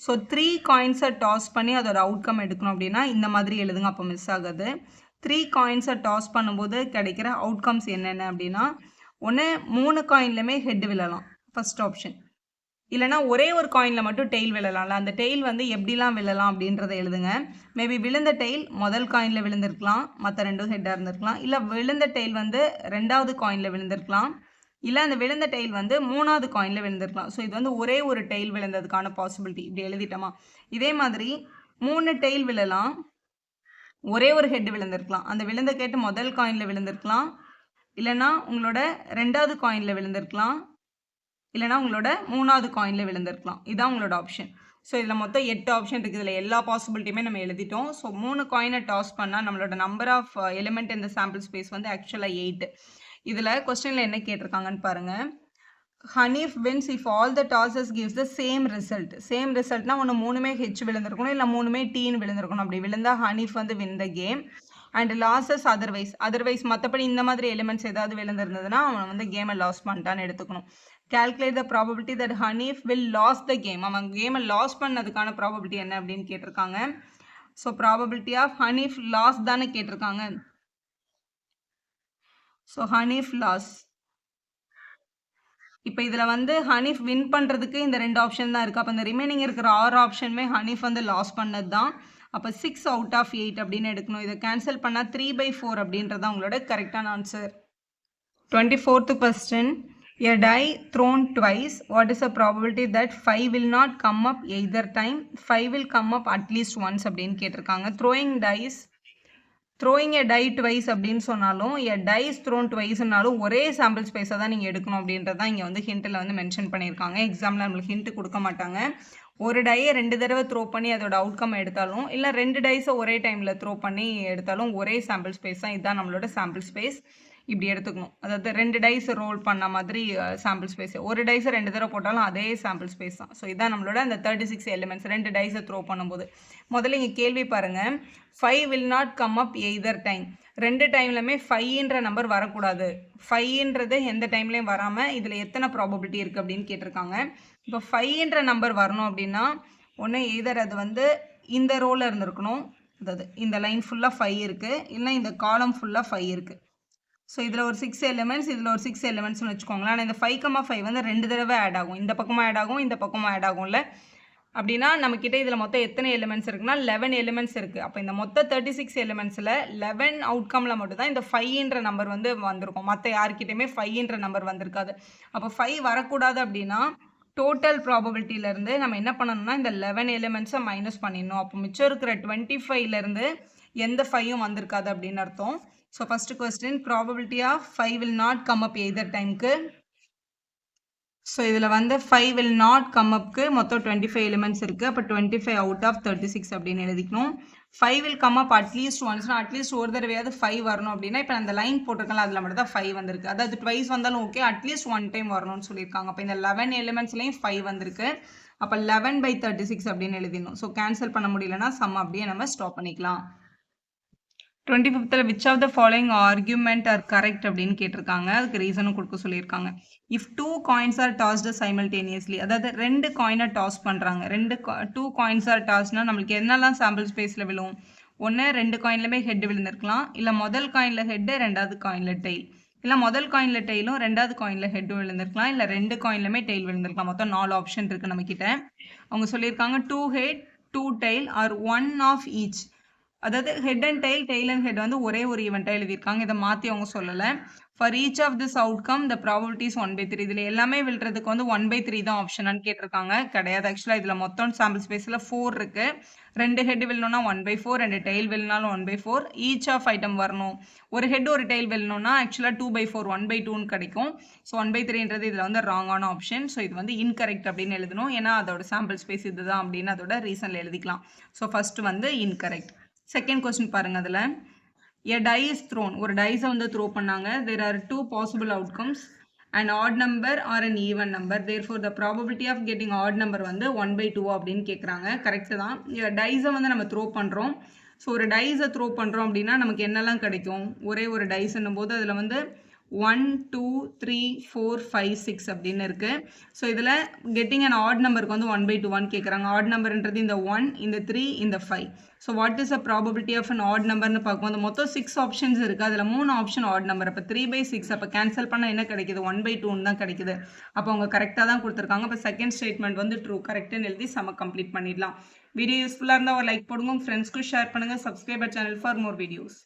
ஸோ 3 காயின்ஸை டாஸ் பண்ணி அதோட அவுட்கம் எடுக்கணும் அப்படின்னா இந்த மாதிரி எழுதுங்க, அப்போ மிஸ் ஆகுது. 3 காயின்ஸை டாஸ் பண்ணும்போது கிடைக்கிற அவுட்கம்ஸ் என்னென்ன அப்படின்னா, ஒன்று 3 காயின்லையுமே ஹெட் விழலாம் ஃபர்ஸ்ட் ஆப்ஷன். இல்லைனா ஒரே ஒரு காயினில் மட்டும் டெய்ல் விழலாம்ல, அந்த டெய்ல் வந்து எப்படிலாம் விழலாம் அப்படின்றத எழுதுங்க. மேபி விழுந்த டெய்ல் முதல் காயினில் விழுந்திருக்கலாம், மற்ற ரெண்டும் ஹெட்டாக இருந்திருக்கலாம். இல்லை விழுந்த டெய்ல் வந்து 2வது காயினில் விழுந்திருக்கலாம். இல்லை அந்த விழுந்த டெய்ல் வந்து 3வது காயினில் விழுந்திருக்கலாம். ஸோ இது வந்து ஒரே ஒரு டெய்ல் விழுந்ததுக்கான பாசிபிலிட்டி. இப்படி எழுதிட்டோமா? இதே மாதிரி 3 டெய்ல் விழலாம், ஒரே ஒரு ஹெட் விழுந்திருக்கலாம். அந்த விழுந்த கேட்டு முதல் காயினில் விழுந்திருக்கலாம், இல்லைனா உங்களோட 2வது காயினில் விழுந்திருக்கலாம், இல்லைனா உங்களோட 3வது காயினில் விழுந்திருக்கலாம். இதுதான் உங்களோட ஆப்ஷன். ஸோ இதில் மொத்தம் 8 ஆப்ஷன் இருக்குது. இதில் எல்லா பாசிபிலிட்டியுமே நம்ம எழுதிட்டோம். ஸோ 3 காயினை டாஸ் பண்ணால் நம்மளோட நம்பர் ஆஃப் எலிமெண்ட் இந்த சாம்பிள் ஸ்பேஸ் வந்து ஆக்சுவலாக 8. இதில் கொஸ்டினில் என்ன கேட்டிருக்காங்கன்னு பாருங்கள். Hanif wins if all the tosses gives the same result. Same ரிசல்ட்னா ஒன்று 3மே ஹெச் விழுந்திருக்கணும், இல்லை 3மே டீன்னு விழுந்திருக்கணும். அப்படி விழுந்தால் ஹனீஃப் வந்து win the game. And losses otherwise மற்றபடி இந்த மாதிரி எலிமெண்ட்ஸ் ஏதாவது விழுந்திருந்ததுன்னா அவன் வந்து கேமை லாஸ் பண்ணிட்டான்னு எடுத்துக்கணும். calculate the probability that Hanif will lose the game. அவன் கேமை லாஸ் பண்ணதுக்கான ப்ராபபிலிட்டி என்ன அப்படின்னு கேட்டிருக்காங்க. So probability of Hanif loss தானே கேட்டிருக்காங்க. So Hanif loss. இப்போ இதில் வந்து ஹனீஃப் வின் பண்ணுறதுக்கு இந்த 2 ஆப்ஷன் தான் இருக்குது. அப்போ இந்த ரிமைனிங் இருக்கிற 6 ஆப்ஷனுமே ஹனீஃப் வந்து லாஸ் பண்ணது தான். அப்போ 6 out of 8 அப்படின்னு எடுக்கணும். இதை கேன்சல் பண்ணால் 3/4 அப்படின்றது தான் உங்களோட கரெக்டான answer. 24th question. A die thrown twice. What is the probability that 5 will not come up either time? 5 will come up at least once அப்படின்னு கேட்டிருக்காங்க. throwing a die twice அப்படின்னு சொன்னாலும் a dice thrown twiceனாலும் ஒரே sample ஸ்பேஸை தான் நீங்கள் எடுக்கணும் அப்படின்றது தான் இங்கே வந்து ஹிண்ட்டில் வந்து மென்ஷன் பண்ணியிருக்காங்க. எக்ஸாமில் நம்மளுக்கு ஹிண்ட் கொடுக்க மாட்டாங்க. ஒரு டையை 2 தடவை த்ரோ பண்ணி அதோட அவுட்கம் எடுத்தாலும், இல்லை 2 டைஸை ஒரே டைமில் த்ரோ பண்ணி எடுத்தாலும் ஒரே சாம்பிள் ஸ்பேஸ் தான். இதுதான் நம்மளோட சாம்பிள் ஸ்பேஸ். இப்படி எடுத்துக்கணும். அதாவது 2 டைஸ் ரோல் பண்ண மாதிரி சாம்பிள் ஸ்பேஸ். ஒரு டைஸை 2 தடவை போட்டாலும் அதே சாம்பிள் ஸ்பேஸ் தான். ஸோ இதான் நம்மளோட அந்த 36 எலிமெண்ட்ஸ் 2 டைஸை த்ரோ பண்ணும்போது. முதல்ல இங்கே கேள்வி பாருங்கள். 5 will not come up either time. 2 டைம்லையுமே 5ன்ற number வரக்கூடாது. 5ன்றது எந்த டைம்லையும் வராமல் இதில் எத்தனை ப்ராபபிலிட்டி இருக்குது அப்படின்னு கேட்டிருக்காங்க. இப்போ 5ன்ற நம்பர் வரணும் அப்படின்னா ஒன்று எய்தர் அது வந்து இந்த ரோவில் இருந்திருக்கணும், அதாவது இந்த லைன் ஃபுல்லாக 5 இருக்குது, இல்லை இந்த காலம் ஃபுல்லாக 5 இருக்குது. ஸோ இதில் ஒரு 6 எலிமெண்ட்ஸ், இதில் ஒரு 6 எலிமெண்ட்ஸ்னு வச்சுக்கோங்களேன். ஆனால் இந்த 5,5 வந்து 2 தடவை ஆட் ஆகும். இந்த பக்கமாக ஆட் ஆகும், இந்த பக்கமாக ஆட் ஆகும்ல. அப்படின்னா நம்மக்கிட்ட இதில் மொத்தம் எத்தனை எலிமெண்ட்ஸ் இருக்குன்னா 11 எலிமெண்ட்ஸ் இருக்குது. அப்போ இந்த மொத்த 36 எலிமெண்ட்ஸில் 11 அவுட்கமில் மட்டும் தான் இந்த 5ன்ற நம்பர் வந்து வந்திருக்கும். மற்ற யார்கிட்டையுமே 5ன்ற நம்பர் வந்திருக்காது. அப்போ 5 வரக்கூடாது அப்படின்னா டோட்டல் ப்ராபபிலிட்டியிலேருந்து நம்ம என்ன பண்ணணும்னா இந்த 11 எலிமெண்ட்ஸை மைனஸ் பண்ணிடணும். அப்போ மிச்சம் இருக்கிற 25லேருந்து எந்த 5ம் வந்திருக்காது அப்படின்னு அர்த்தம். So first question probability of 5 will not come up either டைம்க்கு. ஸோ இதில் வந்து 5 will not come upக்கு மொத்தம் 25 எலிமெண்ட்ஸ் இருக்குது. அப்போ 25 out of 36 அப்படின்னு எழுதிக்கணும். 5 will come up அட்லீஸ்ட் ஒன்ஸ்னா அட்லீஸ்ட் ஒரு தடவையாவது 5 வரணும் அப்படின்னா இப்போ அந்த லைன் போட்டிருக்கலாம் அதில் மட்டும் தான் 5 வந்திருக்கு. அதாவது ட்வைஸ் வந்தாலும் ஓகே, அட்லீஸ்ட் ஒன் டைம் வரணும்னு சொல்லியிருக்காங்க. அப்போ இந்த 11 எலிமெண்ட்ஸ்லையும் 5 வந்திருக்கு. அப்போ 11/36 அப்படின்னு எழுதிடணும். ஸோ கேன்சல் பண்ண முடியலன்னா சம் அப்படியே நம்ம ஸ்டாப் பண்ணிக்கலாம். 25th which of the following argument are correct அப்படின்னு கேட்டிருக்காங்க. அதுக்கு ரீசனும் கொடுக்க சொல்லியிருக்காங்க. if two coins are tossed simultaneously, அதாவது 2 காயினை டாஸ் பண்ணுறாங்க. 2 coins are tossed-னா நம்மளுக்கு என்னெல்லாம் சாம்பிள் ஸ்பேஸில் விழும்? ஒன்று 2 காயின்லையுமே ஹெட் விழுந்திருக்கலாம், இல்லை முதல் காயினில் ஹெட்டு, ரெண்டாவது காயினில் டெய்ல், இல்லை முதல் காயினில் டெய்லும் ரெண்டாவது காயினில் ஹெட்டும் விழுந்திருக்கலாம், இல்லை 2 காயின்லையுமே டெய்ல் விழுந்திருக்கலாம். மொத்தம் 4 ஆப்ஷன் இருக்குது நம்மக்கிட்ட. அவங்க சொல்லியிருக்காங்க 2 head 2 tail or 1 of each. அதாவது head and tail, tail and head வந்து ஒரே ஒரு ஈவெண்ட்டாக எழுதியிருக்காங்க. இதை மாற்றி அவங்க சொல்லலை. For each of this outcome the probabilities 1/3. இதில் எல்லாமே விழுறதுக்கு வந்து 1/3 தான் ஆப்ஷனான்னு கேட்டிருக்காங்க. கிடையாது. ஆக்சுவலாக இதில் மொத்தம் சாம்பிள் ஸ்பேஸில் 4 இருக்குது. 2 ஹெட் விழணும்னா 1/4, 2 டெய்ல் விழுனாலும் 1/4. ஈச் ஆஃப் ஐட்டம் வரணும். ஒரு ஹெட் ஒரு டெய்ல் விழணும்னா ஆக்சுவலாக 2/4 1/2ன்னு கிடைக்கும். ஸோ 1/3ன்றது இதில் வந்து ராங்கான ஆப்ஷன். ஸோ இது வந்து இன்கரெக்ட் அப்படின்னு எழுதணும். ஏன்னா அதோட சாம்பிள் ஸ்பேஸ் இதுதான் அப்படின்னு அதோட ரீசனில் எழுதிக்கலாம். ஸோ ஃபஸ்ட்டு வந்து இன்கரெக்ட். செகண்ட் கொஸ்டின் பாருங்க. அதில் a die is thrown. ஒரு டைஸை வந்து த்ரோ பண்ணாங்க. there are 2 possible outcomes, an odd number or an even number, therefore the probability of getting odd number வந்து 1/2 அப்படின்னு கேட்குறாங்க. கரெக்டு தான். டைஸை வந்து நம்ம த்ரோ பண்ணுறோம். ஸோ ஒரு டைஸை த்ரோ பண்ணுறோம் அப்படின்னா நமக்கு என்னெல்லாம் கிடைக்கும்? ஒரே ஒரு டைஸ்ன்னும் போது அதில் வந்து 1 2 3 4 5 6 அப்படின்னு இருக்கு. ஸோ இதில் கெட்டிங் அண்ட் ஆட் நம்பருக்கு வந்து 1/2 கேட்குறாங்க. ஆட் நம்பர்ன்றது இந்த 1, இந்த 3, இந்த 5. So what is a probability of an odd நம்பர்னு பார்க்கும்போது மொத்தம் 6 ஆப்ஷன்ஸ் இருக்குது. அதில் 3 ஆப்ஷன் ஆட் நம்பர். அப்போ 3/6. அப்போ கேன்சல் பண்ணால் என்ன கிடைக்குது? 1/2 தான் கிடைக்குது. அப்போ அவங்க கரெக்டாக தான் கொடுத்துருக்காங்க. அப்போ செகண்ட் ஸ்டேட்மெண்ட் வந்து ட்ரூ. கரெக்டுன்னு எழுதி சம கம்ப்ளீட் பண்ணிடலாம். வீடியோ யூஸ்ஃபுல்லாக இருந்தால் ஒரு லைக் போடுங்க, உங்கள் ஃப்ரெண்ட்ஸ்க்கும் ஷேர் பண்ணுங்கள். Subscriber channel for more videos.